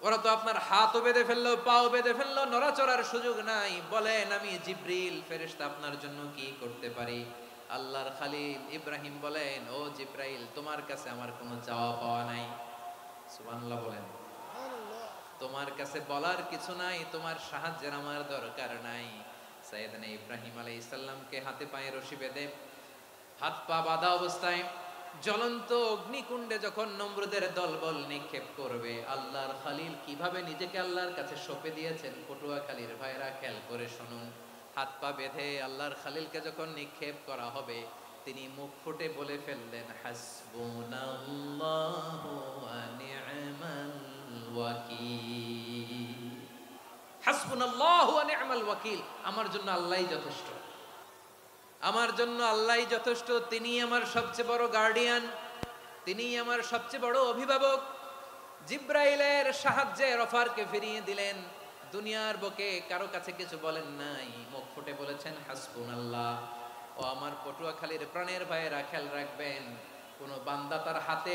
A: ওরা তো আপনার হাতও বেঁধে ফেললো, পাও বেঁধে ফেললো, নড়াচড়ার সুযোগ নাই, বলেন আমি জিবরিল ফেরেশতা আপনার জন্য কি করতে পারি? আল্লাহর খলিল ইব্রাহিম বলেন, ও জিবরাইল, তোমার কাছে আমার কোনো চাওয়া পাওয়া নাই। সুবহানাল্লাহ বলেন। তোমার কাছে বলার কিছু নাই, তোমার সাহায্যের আমার দরকার নাই। সাইয়েদনা ইব্রাহিম আলাইহিস সালামকে হাতে পায়ে রশি বেঁধে হাত পা বাঁধা অবস্থায় জ্বলন্ত অগ্নিকুণ্ডে যখন নমরুদের দলবল নিক্ষেপ করবে, আল্লাহর খলিল কিভাবে নিজেকে আল্লাহর কাছে সঁপে দিয়েছেন, পটুয়াখালীর ভাইরা খেয়াল করে শুনুন। হাত পা বেঁধে আল্লাহর খলিলকে যখন নিক্ষেপ করা হবে, তিনি মুখ ফুটে বলে ফেললেন, হাসবুনাল্লাহু ওয়া নি'মাল ওয়াকিল। হাসবুনাল্লাহু ওয়া নি'মাল ওয়াকিল, আমার জন্য আল্লাহই যথেষ্ট, আমার জন্য আল্লাহই যথেষ্ট। তিনি আমার সবচেয়ে বড় গার্ডিয়ান, তিনি আমার সবচেয়ে বড় অভিভাবক। জিব্রাইলের সাহায্যে অফারকে ফিরিয়ে দিলেন, দুনিয়ার বুকে কারো কাছে কিছু বলেন নাই, মুখ ফুটে বলেছেন হাসবুনাল্লাহ। ও আমার পটুয়াখালীর প্রাণের ভাইয়েরা, খেয়াল রাখবেন, কোন বান্দা তার হাতে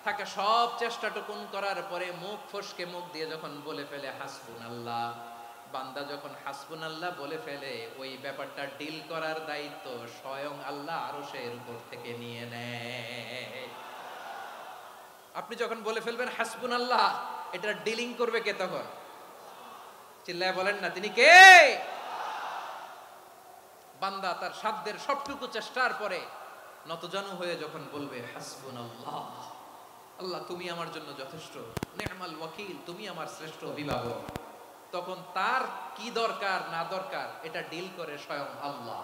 A: থাকা সব চেষ্টাটুকুন করার পরে মুখ ফসকে মুখ দিয়ে যখন বলে ফেলে হাসবুনাল্লাহ, বান্দা যখন হাসবুনাল্লাহ বলে ফেলে, ওই ব্যাপারটা ডিল করার দায়িত্ব স্বয়ং আল্লাহ আরশের উপর থেকে নিয়ে নেয়। আপনি যখন বলে ফেলবেন হাসবুনাল্লাহ, এটা ডিলিং করবে কে তখন? চিল্লায় বলেন না, তিনি কে? বান্দা তার সাধ্যের সবটুকু চেষ্টার পরে নতজানু হয়ে যখন বলবে হাসবুনাল্লাহ, আল্লাহ তুমি আমার জন্য যথেষ্ট, নি'মাল ওয়াকিল, তুমি আমার শ্রেষ্ঠ অভিভাবক, তখন তার কি দরকার না দরকার এটা ডিল করে স্বয়ং আল্লাহ।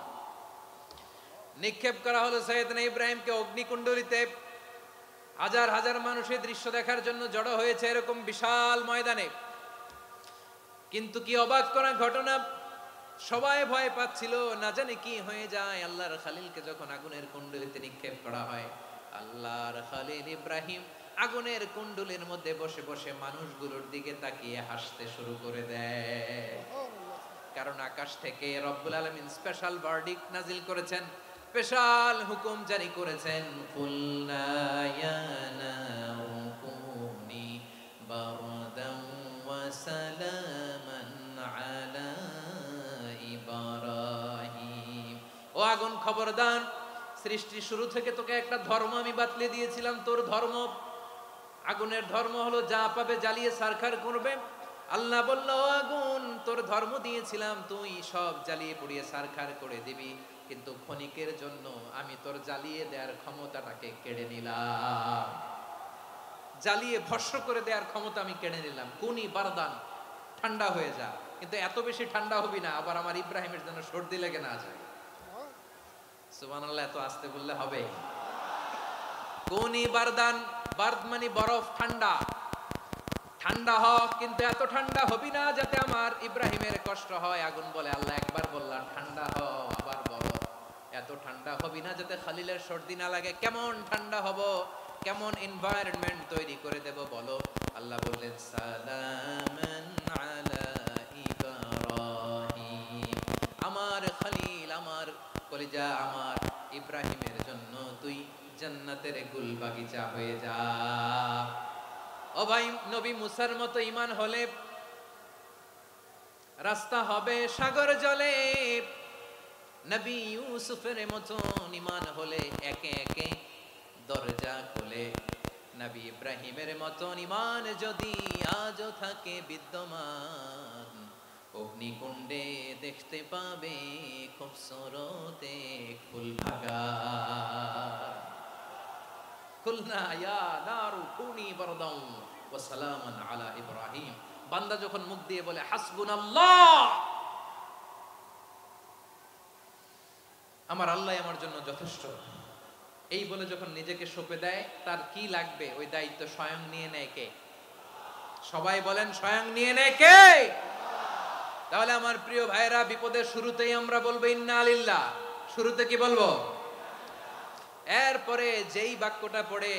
A: নিক্ষেপ করা হলো সাইয়েদনা ইব্রাহিমকে অগ্নিকুণ্ডলিতে। হাজার হাজার মানুষের দৃশ্য দেখার জন্য জড়ো হয়েছে এরকম বিশাল ময়দানে। কিন্তু কি অবাক করা ঘটনা, সবাই ভয় পাচ্ছিল, না জানে কি হয়ে যায়। আল্লাহর খলিলকে যখন আগুনের কুণ্ডলিতে নিক্ষেপ করা হয়, আল্লাহর খলিল ইব্রাহিম আগুনের কুণ্ডলীর মধ্যে বসে বসে মানুষগুলোর দিকে তাকিয়ে হাসতে শুরু করে দেয়। কারণ আকাশ থেকে রব্বুল আলামিন স্পেশাল ভার্ডিক্ট নাজিল করেছেন, স্পেশাল হুকুম জারি করেছেন, কুলনা ইয়া নারু কুনি বারদান ওয়া সালামান আলা ইব্রাহিম। ও আগুন খবরদার, সৃষ্টির শুরু থেকে তোকে একটা ধর্ম আমি বাতলে দিয়েছিলাম, তোর ধর্ম আগুনের ধর্ম হলো যা পাবে জ্বালিয়ে সারখার করবে। আল্লাহ বলল, আগুন তোর ধর্ম দিয়েছিলাম, তুই সব জ্বালিয়ে পুড়িয়ে সারখার করে দিবি, কিন্তু ক্ষণিকের জন্য আমি তোর জ্বালিয়ে দেওয়ার ক্ষমতাটাকে কেড়ে নিলাম, জ্বালিয়ে ভস্ম করে দেওয়ার ক্ষমতা আমি কেড়ে নিলাম। কুনি বারদান, ঠান্ডা হয়ে যা, কিন্তু এত বেশি ঠান্ডা হবি না আবার আমার ইব্রাহিমের জন্য সর্দি লেগে না যায়। সুবহানাল্লাহ, এত আস্তে বললে হবে? কুনি বারদান, বারদ মানে বরফ, ঠান্ডা, ঠান্ডা হ, কিন্তু এত ঠান্ডা হবি না যাতে আমার ইব্রাহিমের কষ্ট হয়। আগুন বলে, আল্লাহ একবার বললাম ঠান্ডা হ, আবার বলো এত ঠান্ডা হবি না যাতে খালিলের সর্দি না লাগে। কেমন ঠান্ডা হব, কেমন এনভায়রনমেন্ট তৈরি করে দেব বলো? আল্লাহ বললেন, সালামান আলা ইব্রাহিম, আমার খলিল, আমার কলিজা, আমার ইব্রাহিমের জন্য তুই জান্নাতের গুল বাগিচা হয়ে যা। ও ভাই, নবী মুসার মতো ঈমান হলে রাস্তা হবে সাগর জলে, নবী ইউসুফের মতো ঈমান হলে একে একে দরজা খুলে, নবী ইব্রাহিমের মতো ঈমান যদি আজও থাকে বিদ্যমান, অগ্নিকুণ্ডে দেখতে পাবে খুবসুরত এক ফুল বাগান। কুলনা ইয়া নারু কুনি বারদান ওয়া সালামান আলা ইব্রাহিম। বান্দা যখন মুখ দিয়ে বলে হাসবুনাল্লাহ, আমার আল্লাহ আমার জন্য যথেষ্ট, এই বলে যখন নিজেকে সঁপে দেয়, তার কি লাগবে ওই দায়িত্ব স্বয়ং নিয়ে নেয় কে? সবাই বলেন, স্বয়ং নিয়ে নেয় কে? তাহলে আমার প্রিয় ভাইরা, বিপদের শুরুতেই আমরা বলবো ইন্না লিল্লাহ। শুরুতে কি বলবো? এরপরে যেই বাক্যটা পড়ে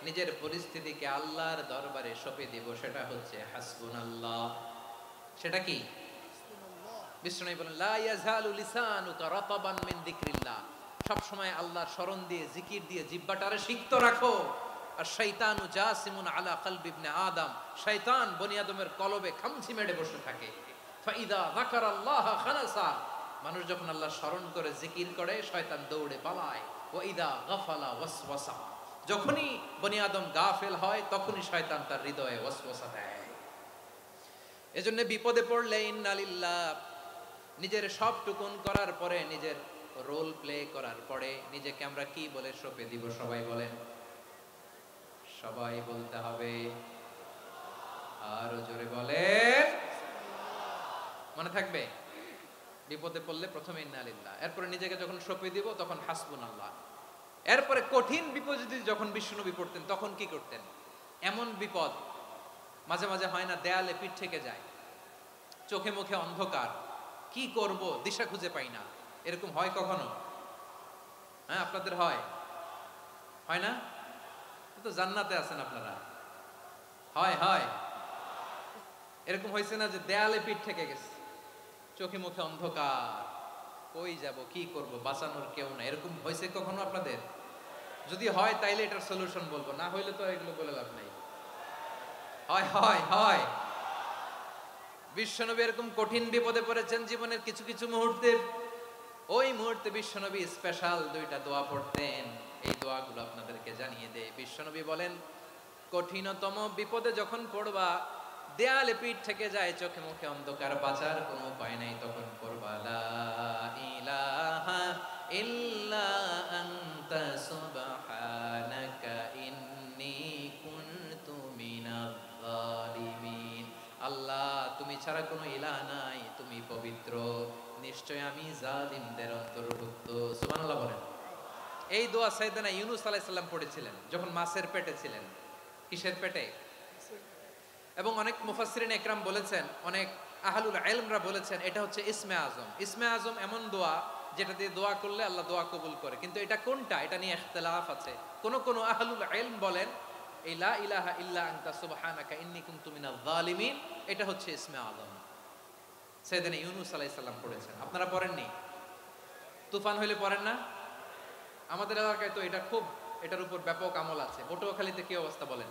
A: নিজের পরিস্থিতিকে আল্লাহর দরবারে সঁপে দিব, সেটা হচ্ছে হাসবুনাল্লাহ। সেটা কি? বিষ্ণু বলেন, লা ইয়াজালু লিসানুকা রাতাবান মিন যিকরিল্লাহ, সব সময় আল্লাহর স্মরণ দিয়ে, জিকির দিয়ে জিহ্বাটারে সিক্ত রাখো। আর শয়তানু জাসিমুন আলা কলবি ইবনে আদম, শয়তান বনি আদমের কলবে খামচি মেরে বসে থাকে। ফাইদা যাকারাল্লাহ খানাসা, মানুষ যখন আল্লাহর স্মরণ করে, জিকির করে, শয়তান দৌড়ে পালায়। ওয়া ইদা গাফালা ওয়াসওয়াসা, যখনই বনি আদম গাফেল হয়, তখনই শয়তান তার হৃদয়ে ওয়াসওয়াসা দেয়। এজন্য বিপদে পড়লে ইন্না লিল্লাহ, নিজের সব টুকুন করার পরে, নিজের রোল প্লে করার পরে নিজেকে আমরা কি বলে সঁপে দিব? সবাই বলেন, সবাই বলতে হবে, আরো জোরে বলেন, মনে থাকবে? বিপদে পড়লে প্রথমে ইন্না লিল্লাহ, এরপরে নিজেকে যখন সঁপে দিব তখন হাসবুনাল্লাহ। এরপরে কঠিন বিপদে যখন বিশ্বনবী পড়তেন তখন কি করতেন? এমন বিপদ মাঝে মাঝে হয় না, দেয়ালে পিঠ থেকে যায়, চোখে মুখে অন্ধকার, কি করব দিশা খুঁজে পাই না, এরকম হয় কখনো? হ্যাঁ, আপনাদের হয়? হয় না? তো জান্নাতে আছেন আপনারা। হয় হয় এরকম হয়েছে না যে দেয়ালে পিঠ থেকে গেছে, চোখে মুখে অন্ধকার, কই যাব, কি করব, বাঁচানোর কেউ না, এরকম হয়েছে কখনো আপনাদের? যদি হয় তাইলে এটার সলিউশন বলবো, না হইলে তো এগুলো বলে লাভ নাই। হয় হয় হয় বিশ্বনবী এরকম কঠিন বিপদে পড়েছেন জীবনের কিছু কিছু মুহূর্তে। ওই মুহূর্তে বিশ্বনবী স্পেশাল দুইটা দোয়া পড়তেন। এই দোয়াগুলো আপনাদেরকে জানিয়ে দেয়। বিশ্বনবী বলেন, কঠিনতম বিপদে যখন পড়বা, দেয়ালে পিঠ থেকে যায়, চোখে মুখে অন্ধকার, বাঁচার কোনো উপায় নাই, তখন পড়বা লা ইলাহা ইল্লা আনতা সুবহানাকা ইন্নী কুনতু মিনাজ জালিমিন। আল্লাহ, তুমি ছাড়া কোনো ইলাহ নাই, তুমি পবিত্র, নিশ্চয় আমি জালিমদের অন্তর্ভুক্ত। সুবহানাল্লাহ বলেন। এই দোয়া সাইয়েদনা ইউনূস আলাইহিস সালাম পড়েছিলেন যখন মাছের পেটে ছিলেন। কিসের পেটে? এবং অনেক মুফাসসিরিন একরাম বলেছেন, অনেক আহলুল ইলমরা বলেছেন, এটা হচ্ছে ইসমে আজম। ইসমে আজম এমন দোয়া যেটা দিয়ে দোয়া করলে আল্লাহ দোয়া কবুল করে, কিন্তু এটা কোনটা, এটা নিয়ে ইখতিলাফ আছে। কোন কোন আহলুল ইলম বলেন এই লা ইলাহা ইল্লা আনতা সুবহানাকা ইন্নী কুনতু মিনাজ জালিমিন, এটা হচ্ছে ইসমে আজম। সাইয়েদনা ইউনূস আলাইহিস সালাম পড়েছেন। আপনারা পড়েননি? তুফান হইলে পড়েন না? আমাদের এলাকায় তো এটার উপর ব্যাপক আমল আছে। পটুয়াখালীতে কি অবস্থা বলেন?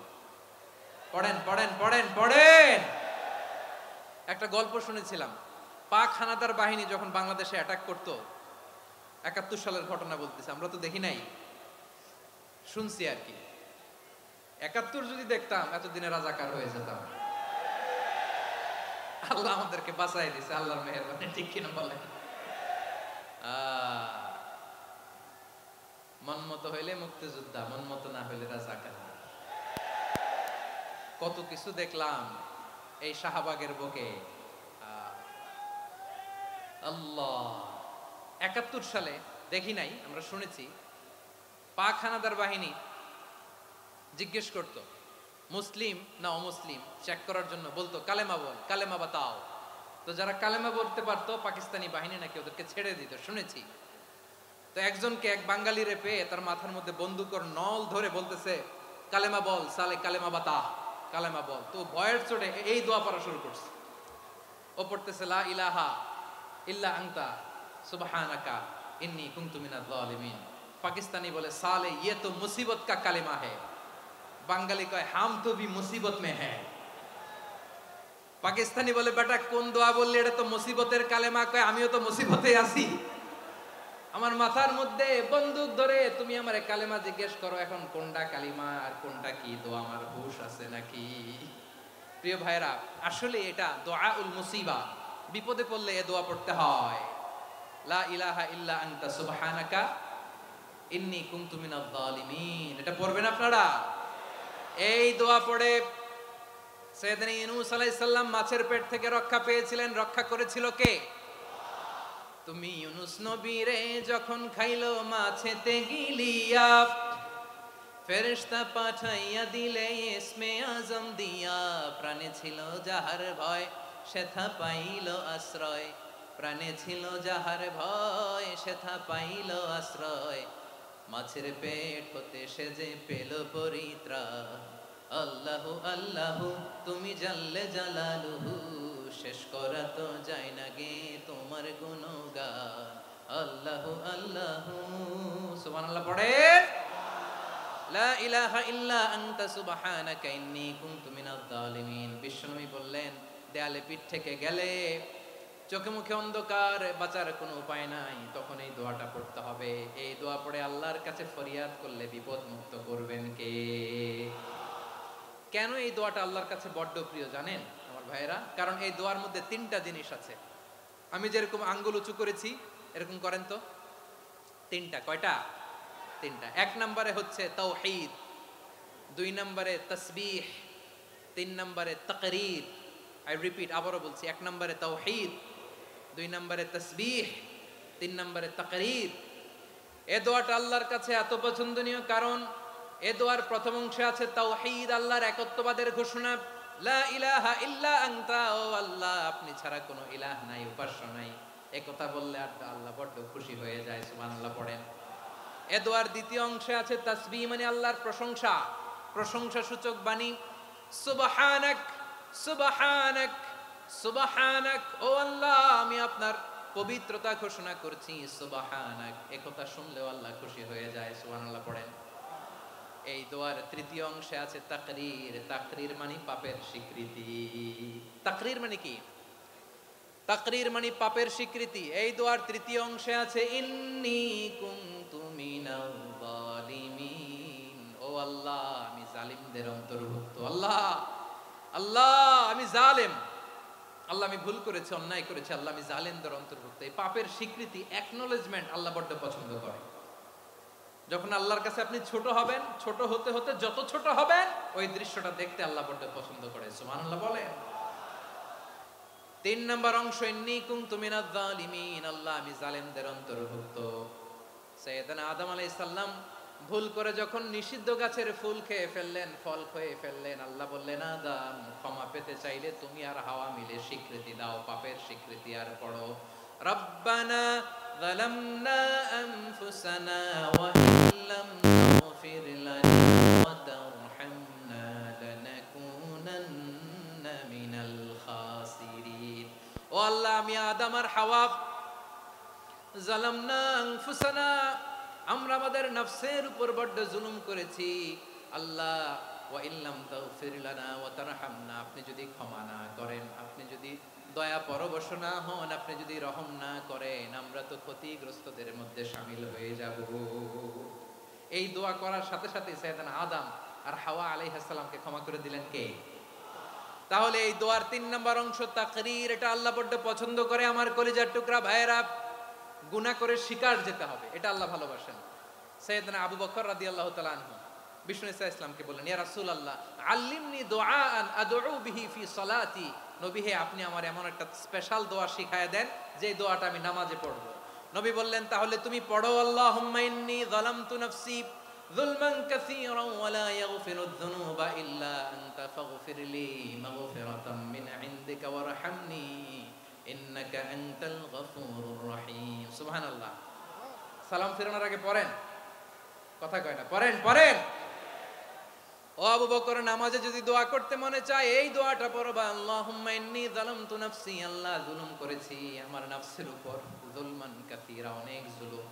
A: পড়েন পড়েন পড়েন পড়েন। একটা গল্প শুনেছিলাম, পাক হানাদার বাহিনী যখন বাংলাদেশে অ্যাটাক করত, ৭১ সালের ঘটনা বলতেছে, আমরা তো দেখি নাই, শুনছি আর কি। ৭১ যদি দেখতাম এতদিনে রাজাকার হয়ে যেতাম। আল্লাহ আমাদেরকে বাঁচাই দিছে, আল্লাহর মেহেরবানি, ঠিক কিনা বলেন? মন মতো হইলে মুক্তিযোদ্ধা, মন মতো না হইলে রাজাকার। কত কিছু দেখলাম এই শাহবাগের বুকে। আল্লাহ, ৭১ সালে দেখি নাই, আমরা শুনেছি পাক হানাদার বাহিনী জিজ্ঞেস করত মুসলিম না অমুসলিম চেক করার জন্য, বলতো কালেমা বল, কালেমা বাতাও। তো যারা কালেমা বলতে পারতো পাকিস্তানি বাহিনী নাকি ওদেরকে ছেড়ে দিত, শুনেছি। তো একজনকে, এক বাঙালিরে পেয়ে তার মাথার মধ্যে বন্দুকর নল ধরে বলতেছে কালেমা বল সালে, কালেমা বাতা, কালেমা বল। তো ভয়ের চোটে এই দোয়া পড়া শুরু করছে। ও পড়তেছে লা ইলাহা ইল্লা আনতা সুবহানাকা ইন্নী কুনতু মিনাজ জালিমিন। পাকিস্তানি বলে সালে ইয়ে তো মুসিবত কা কালেমা है। বাঙালি কয় হাম তো ভি মুসিবত মে হ্যাঁ। পাকিস্তানি বলে বেটা কোন দোয়া বললি, এটা তো মুসিবতের কালেমা। কয় আমিও তো মুসিবতে আছি, আমার মাথার মধ্যে বন্দুক ধরে তুমি আমারে কালেমা জিজ্ঞেস করো, এখন কোনটা কালিমা আর কোনটা কি দোয়া, আমার হুশ আছে নাকি? প্রিয় ভাইরা, আসলে এটা দোয়াউল মুসিবা, বিপদে পড়লে এ দোয়া পড়তে হয়। লা ইলাহা ইল্লা আনতা সুবহানাকা ইন্নী কুনতু মিনাজ জালিমিন। এটা পড়বেন আপনারা। এই দোয়া পড়ে সাইয়েদনা ইউনূস আলাইহিস সালাম মাছের পেট থেকে রক্ষা পেয়েছিলেন। রক্ষা করেছিল কে? তুমি ইউনূস নবীরে যখন খাইলো মাছেতে গিলিয়া, ফেরেশতা পাঠাইয়া দিলে ইসমে আজম দিয়া। প্রাণে ছিল যাহার ভয় সেথা পাইল আশ্রয়, প্রাণে ছিল যাহার ভয় সেথা পাইল আশ্রয়। মাছের পেট হতে সে যে পেল পরিত্রাণ। আল্লাহু আল্লাহু তুমি জাল্লে জালালুহু, শেষ করা তো যায় না গে তোমার গুণগান। আল্লাহু আল্লাহু সুবহানাল্লাহ পড়েন। লা ইলাহা ইল্লা আনতা সুবহানাকা ইন্নী কুনতু মিনাজ জালিমিন। বিশ্বনবী বললেন, দেয়ালে পিঠ থেকে গেলে, চোখে মুখে অন্ধকার, বাঁচার কোনো উপায় নাই, তখন এই দোয়াটা পড়তে হবে। এই দোয়া পড়ে আল্লাহর কাছে ফরিয়াদ করলে বিপদ মুক্ত করবেন কে? কেন এই দোয়াটা আল্লাহর কাছে বড্ড প্রিয় জানেন আমার ভাইয়েরা? কারণ এই দোয়ার মধ্যে 3টা জিনিস আছে। আমি যেরকম আঙ্গুল উঁচু করেছি এরকম করেন তো। 3টা। কয়টা? 3টা। 1 নম্বরে হচ্ছে তাওহীদ, 2 নম্বরে তাসবিহ, 3 নম্বরে তাকরীর। আই রিপিট, আবারও বলছি, 1 নম্বরে তাওহীদ, 2 নম্বরে তাসবিহ, 3 নম্বরে তাকরীর। এই দোয়াটা আল্লাহর কাছে এত পছন্দনীয় কারণ এ দোয়ার প্রথম অংশে আছে তাওহীদ, আল্লাহর একত্ববাদের ঘোষণা। লা ইলাহা ইল্লা আনতা, ও আল্লাহ আপনি ছাড়া কোনো ইলাহ নাই, উপাস্য নাই। এই কথা বললে আল্লাহ বড্ড খুশি হয়ে যায়। সুবহানাল্লাহ পড়েন। এ দোয়ার দ্বিতীয় অংশে আছে তাসবিহ, মানে আল্লাহর প্রশংসা, প্রশংসা সূচক বাণী। সুবহানাক সুবহানাক সুবহানাক, ও আল্লাহ আমি আপনার পবিত্রতা ঘোষণা করছি। সুবহানাক, এই কথা শুনলেও আল্লাহ খুশি হয়ে যায়। সুবহানাল্লাহ পড়েন। এই দোয়ার তৃতীয় অংশে আছে তাকরীর। তাকরীর মানে পাপের স্বীকৃতি। তাকরীর মানে কি? তাকরীর মানে পাপের স্বীকৃতি। এই দোয়ার তৃতীয় অংশে আছে ইন্নী কুনতু মিনাল জালিমিন, ও আল্লাহ আমি জালিমদের অন্তর্ভুক্ত। আল্লাহ আল্লাহ আমি জালেম, আল্লাহ আমি ভুল করেছি, অন্যায় করেছি, আল্লাহ আমি জালেমদের অন্তর্ভুক্ত। এই পাপের স্বীকৃতি, অ্যাকনলেজমেন্ট আল্লাহ বড্ড পছন্দ করে। যখন আল্লাহর কাছে আপনি ছোট হবেন, ছোট হতে হতে যত ছোট হবেন, ওই দৃশ্যটা দেখতে আল্লাহ বড্ড পছন্দ করে। সুবহানাল্লাহ বলেন। 3 নম্বর অংশ ইন্নী কুনতু মিনাজ জালিমিন, আল্লাহ আমি জালেমদের অন্তর্ভুক্ত। সাইয়েদনা আদম আলাইহিস সালাম ভুল করে যখন নিষিদ্ধ গাছের ফুল খেয়ে ফেললেন, ফল খেয়ে ফেললেন, আল্লাহ বললেন আদম ক্ষমা পেতে চাইলে তুমি আর হাওয়া মিলে স্বীকৃতি দাও, পাপের স্বীকৃতি। আর পড়ো রব্বানা যালামনা আনফুসানা ওয়া ইল্লাম তাগফির লানা ওয়া তারহামনা লানাকুনান্না মিনাল খাসিরিন। ও আল্লাহ আমি আদম আর হাওয়া যালামনা আনফুসানা, আমরা আমাদের নফসের উপর বড্ড জুলুম করেছি। আল্লাহ ওয়া ইল্লাম তাগফির লানা ওয়া তারহামনা, আপনি যদি ক্ষমা না করেন, আপনি যদি দয়া পরবশ না হন, আপনি যদি রহম না করেন, আমরা তো ক্ষতিগ্রস্তদের মধ্যে শামিল হয়ে যাব। এই দোয়া করার সাথে সাথে সাইয়েদানা আদম আর হাওয়া আলাইহিস সালামকে ক্ষমা করে দিলেন কে? তাহলে এই দোয়ার 3 নম্বর অংশ তাকরীর, এটা আল্লাহ বড্ড পছন্দ করে। আমার কলিজার টুকরা ভাইয়েরা, গুনাহ করে শিকার যেতে হবে, এটা আল্লাহ ভালোবাসেন। সাইয়েদনা আবু বকর রাদিয়াল্লাহু তাআলা আনহু বিষ্ণু ইসা ইসলামকে বললেন, ইয়া রাসূলুল্লাহ আল্লিমনি দুআআন আদউ বিহি ফি সালাতি, নবী হে আপনি আমার এমন একটা স্পেশাল দোয়া শিখায়া দেন যে দোয়াটা আমি নামাজে পড়ব। নবী বললেন, তাহলে তুমি পড়ো, আল্লাহুম্মা ইন্নী যালামতু নাফসি যুলমান কাসীরান ওয়া লা ইয়াগফিরুয যুনুবা ইল্লা আনতা ফাগফিরলি মাগফিরাতাম মিন ইনদিকা ওয়ারহামনি ইন্নাকা আনতাল গফুরুর রহিম। সুবহানাল্লাহ। সালাম ফিরানোর আগে পড়েন, কথা কয় না, পড়েন পড়েন। ও আবু বকর, নামাজে যদি দোয়া করতে মনে চায় এই দোয়াটা পড়বা, আল্লাহুম্মা ইন্নী যালামতু নাফসি, আল্লাহ জুলুম করেছি আমার নফসের উপর, যুলমান কাসীরা, অনেক জুলুম,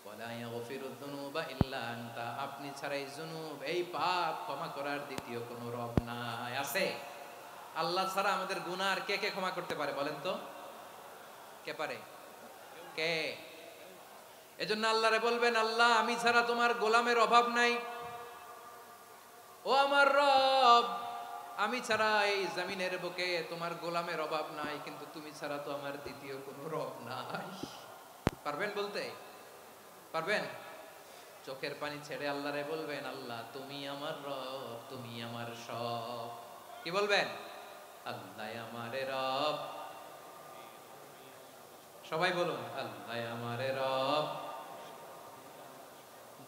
A: ওয়া লা ইয়াগফিরুয যুনুবা ইল্লা আনতা, আপনি ছাড়া এই জুনুব, এই পাপ ক্ষমা করার দ্বিতীয় কোনো রব নাই। আছে? আল্লাহ ছাড়া আমাদের গুনাহ আর কে কে ক্ষমা করতে পারে বলেন তো? কে পারে? কে? এজন্য আল্লাহরে বলবেন, আল্লাহ আমি ছাড়া তোমার গোলামের অভাব নাই, ও আমার রব আমি ছাড়া এই জমিনের বুকে তোমার গোলামের অভাব নাই, কিন্তু তুমি ছাড়া তো আমার দ্বিতীয় কোনো রব নাই। পারবেন বলতে? পারবেন? চোখের পানি ছেড়ে আল্লাহরে বলবেন, আল্লাহ তুমি আমার রব, তুমি আমার সব। কি বলবেন? আল্লাহ আমারে রব, সবাই বলুন, আল্লাহ আমারে রব,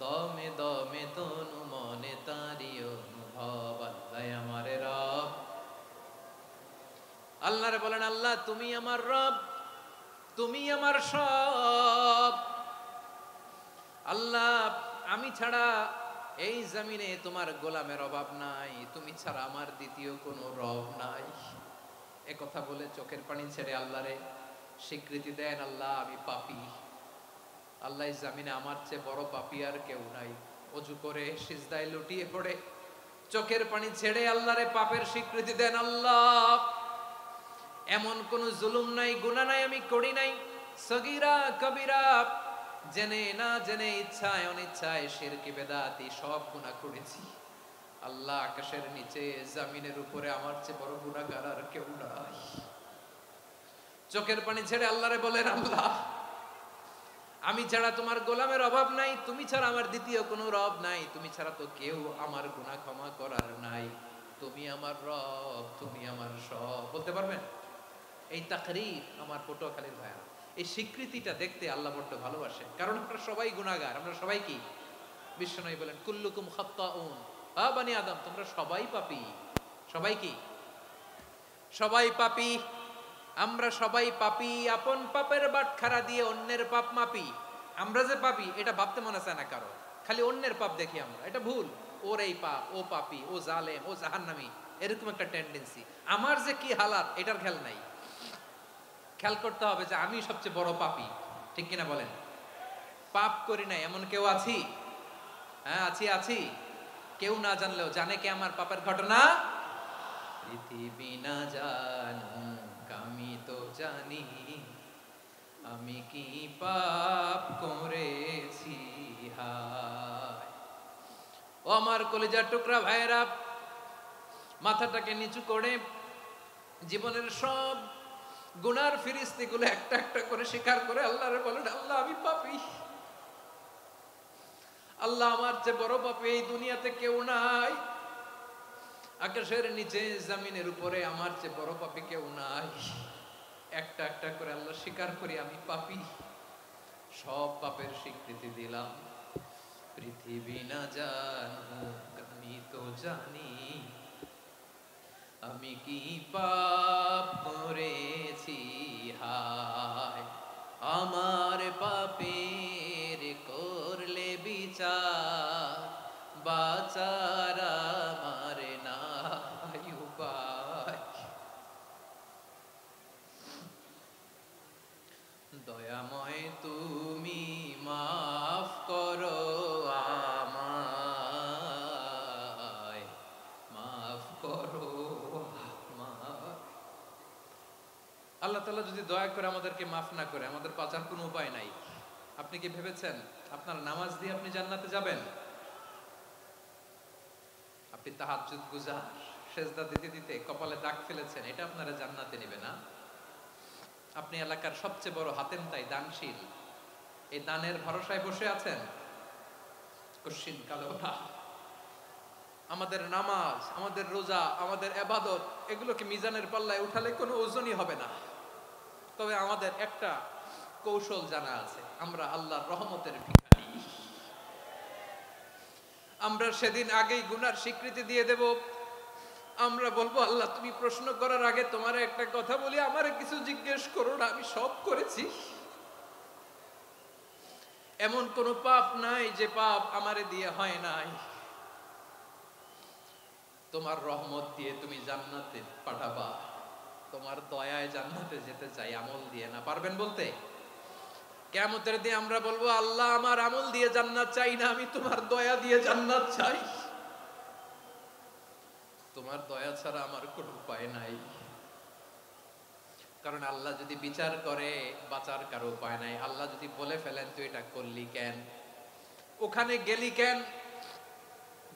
A: দমে দমে তনু মনে তারি অনুভব, আল্লাহ আমারে রব। আল্লাহরে বলেন, আল্লাহ তুমি আমার রব, তুমি আমার সব। আল্লাহ আমি ছাড়া এই জমিনে তোমার গোলামের অভাব নাই, তুমি ছাড়া আমার দ্বিতীয় কোনো রব নাই। এ কথা বলে চোখের পানি ছেড়ে আল্লাহরে স্বীকৃতি দেন, আল্লাহ আমি পাপী, আল্লাহ জামিনে আমার চেয়ে বড় পাপী আর কেউ নাই। ওযু করে সিজদায় লুটিয়ে পড়ে চোখের পানি ছেড়ে আল্লাহরে পাপের স্বীকৃতি দেন, আল্লাহ এমন কোন জুলুম নাই, গুনাহ নাই আমি করি নাই, সগীরা কবিরা, জেনে না জেনে, ইচ্ছায় অনিচ্ছায়, শিরকি বেদাতি সব গুনাহ করেছি। আল্লাহ আকাশের নিচে জমিনের উপরে আমার চেয়ে বড় গুনাহগার আর কেউ নাই। চোখের পানি ছেড়ে আল্লাহরে বলেন, আল্লাহ আমি ছাড়া তোমার গোলামের অভাব নাই, তুমি ছাড়া আমার দ্বিতীয় কোনো রব নাই, তুমি ছাড়া তো কেউ আমার গুনাহ ক্ষমা করার নাই, তুমি আমার রব, তুমি আমার সব। বলতে পারবেন? এই তাকরীর আমার পটুয়াখালীর ভাইরা, এই স্বীকৃতিটা দেখতে আল্লাহ বড় ভালোবাসে, কারণ আমরা সবাই গুনাহগার, আমরা সবাই কি? বিশ্বনবী বলেন, কুল্লুকুম খাত্তাউন, আ বনি আদম তোমরা সবাই পাপী। সবাই কি? সবাই পাপী। আমরা সবাই পাপী, আপন পাপের বাটখারা দিয়ে অন্যের পাপ মাপি। আমরা যে পাপী এটা ভাবতে মনে চায় না কারো, খালি অন্যের পাপ দেখি আমরা, এটা ভুল। ওর এই পাপ, ও পাপী, ও জালেম, ও জাহান্নামী, এরকম একটা টেন্ডেন্সি। আমার যে কি হালাত এটার খেয়াল নাই। খেয়াল করতে হবে যে আমি সবচেয়ে বড় পাপী, ঠিক কিনা বলেন? পাপ করি না এমন কেউ আছি? হ্যাঁ আছি, আছি। কেউ না জানলেও জানে কে আমার পাপের ঘটনা? পৃথিবী না জানুক আমি তো জানি, আমি কি পাপ করেছি হায়। ও আমার কলিজার টুকরা ভাইয়েরা, মাথাটাকে নিচু করে জীবনের সব গুনার ফিরিস্তিগুলো একটা একটা করে স্বীকার করে আল্লাহরে বলেন, আল্লাহ আমি পাপী, আল্লাহ আমার চেয়ে বড় পাপী এই দুনিয়াতে কেউ নাই, আকাশের নিচে জমিনের উপরে আমার চেয়ে বড় পাপী কেউ নাই। একটা একটা করে আল্লাহ স্বীকার করি আমি পাপী, সব পাপের স্বীকৃতি দিলাম। পৃথিবী না জানুক আমি তো জানি, আমি কি পাপ করেছি হায়। আমার পাপের করলে বিচার, বাঁচার আমার নাই উপায়। তাআলা যদি দয়া করে আমাদেরকে মাফ না করে, আমাদের বাঁচার কোনো উপায় নাই। আপনি কি ভেবেছেন আপনার নামাজ দিয়ে আপনি জান্নাতে যাবেন? আপনি তাহাজ্জুদ গুজার, সেজদা দিতে দিতে কপালে দাগ ফেলেছেন, এটা আপনারা জান্নাতে নেবে না? আপনি এলাকার সবচেয়ে বড় হাতেম তাই দানশীল, এই দানের ভরসায় বসে আছেন? কশিন কালো না। আমাদের নামাজ, আমাদের রোজা, আমাদের ইবাদত, এগুলোকে মিজানের পাল্লায় উঠালে কোনো ওজনই হবে না। তবে আমাদের একটা কৌশল জানা আছে, আমরা আল্লাহর রহমতের ভিখারি। আমরা সেদিন আগেই গুনার স্বীকৃতি দিয়ে দেব। আমরা বলবো, আল্লাহ তুমি প্রশ্ন করার আগে তোমার একটা কথা বলি, আমারে কিছু জিজ্ঞেস করো না, আমি সব করেছি। এমন কোন পাপ নাই যে পাপ আমারে দিয়ে হয় নাই। তোমার রহমত দিয়ে তুমি জান্নাতে পাঠাবা, তোমার দয়ায় জান্নাতে যেতে চাই, আমল দিয়ে না। পারবেন বলতে? কিয়ামতের দিন আমরা বলবো, আল্লাহ আমার আমল দিয়ে জান্নাত চাই না, আমি তোমার দয়া দিয়ে জান্নাত চাই। তোমার দয়া ছাড়া আমার কোনো উপায় নাই। কারণ আল্লাহ যদি বিচার করে বাঁচার কারো উপায় নাই। আল্লাহ যদি বলে ফেলেন তুই এটা করলি কেন, ওখানে গেলি কেন,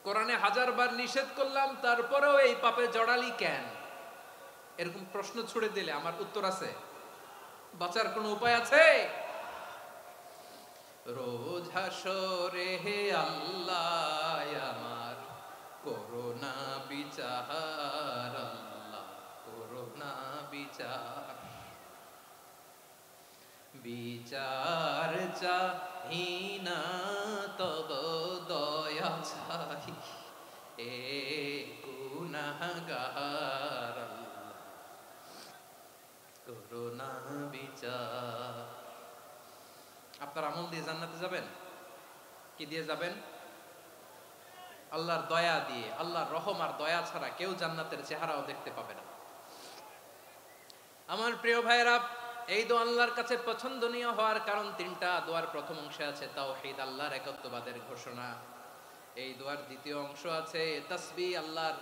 A: কোরআনে 1000 বার নিষেধ করলাম তারপরেও এই পাপে জড়ালি কেন, এরকম প্রশ্ন ছুড়ে দিলে আমার উত্তর আছে? বাঁচার কোনো উপায় আছে? রোজ হাসরে হে আল্লাহ আমার করোনা বিচার, আল্লাহ করোনা বিচার। বিচার চাহি না তব দয়া চাহি, এ গুনাহগার, আল্লাহ করোনা বিচার। আপনার আমল দিয়ে জান্নাতে যাবেন? কি দিয়ে যাবেন? আল্লাহর দয়া দিয়ে। আল্লাহর রহম আর দয়া ছাড়া কেউ জান্নাতের চেহারাও দেখতে পাবে না। আমার প্রিয় ভাইয়েরা, এই দোয়া আল্লাহর কাছে পছন্দনীয় হওয়ার কারণ তিনটা। দোয়ার প্রথম অংশে আছে তাওহীদ, আল্লাহর একত্ববাদের ঘোষণা। এই দোয়ার দ্বিতীয় অংশ আছে তাসবিহ, আল্লাহর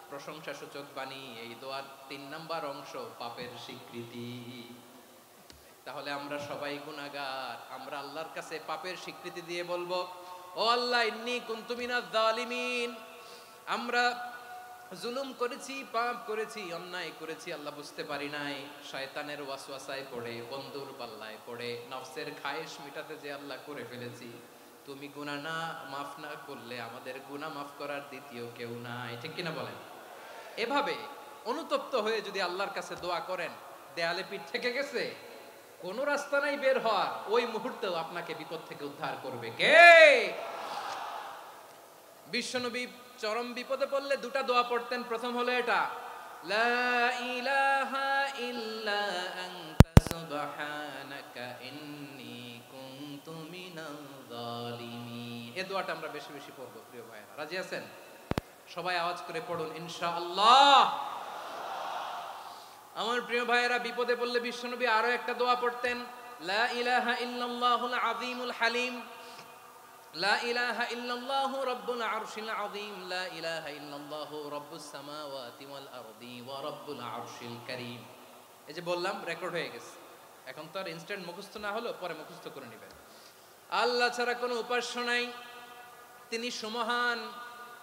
A: প্রশংসা সূচক বাণী। এই দোয়ার 3 নাম্বার অংশ পাপের স্বীকৃতি। তাহলে আমরা সবাই গুনাহগার। আমরা আল্লাহর কাছে পাপের স্বীকৃতি দিয়ে বলবো, ও আল্লাহ ইন্নী কুনতু মিনাজ জালিমিন, আমরা জুলুম করেছি, পাপ করেছি, অন্যায় করেছি, আল্লাহ বুঝতে পারি নাই। শয়তানের ওয়াসওয়াসায় পড়ে, বন্ধুর পাল্লায় পড়ে, নফসের খায়েশ মিটাতে যে আল্লাহ করে ফেলেছি। তুমি গুনাহ না মাফ না করলে আমাদের গুনাহ মাফ করার দ্বিতীয় কেউ নাই। ঠিক কিনা বলেন? এভাবে অনুতপ্ত হয়ে যদি আল্লাহর কাছে দোয়া করেন, দেয়ালে পিঠ থেকে গেছে, কোনো রাস্তা নাই বের হওয়ার, ওই মুহূর্তেও আপনাকে বিপদ থেকে উদ্ধার করবে কে? বিশ্বনবী চরম বিপদে পড়লে দুটা দোয়া পড়তেন। প্রথম হলো এটা, লা ইলাহা ইল্লা আনতা সুবহানাকা ইন্নী কুনতু মিনাজ জালিমিন। এই দোয়াটা আমরা বেশি বেশি পড়বো প্রিয় ভাইরা। রাজি আছেন? সবাই আওয়াজ করে পড়ুন ইনশাআল্লাহ। আমার প্রিয় ভাইয়েরা, বিপদে পড়লে বিশ্বনবী আরো একটা দোয়া পড়তেন, লা ইলাহা ইল্লাল্লাহুল আযীমুল হালিম, লা ইলাহা ইল্লাল্লাহু রাব্বুল আরশিল আযীম, লা ইলাহা ইল্লাল্লাহু রাব্বুস সামাওয়াতি ওয়াল আরদি ওয়া রাব্বুল আরশিল কারীম। এই যে বললাম, রেকর্ড হয়ে গেছে। এখন তো আর ইনস্ট্যান্ট মুখস্থ না হলো, পরে মুখস্থ করে নেবেন। আল্লাহ ছাড়া কোনো উপাস্য নাই, তিনি সুমহান,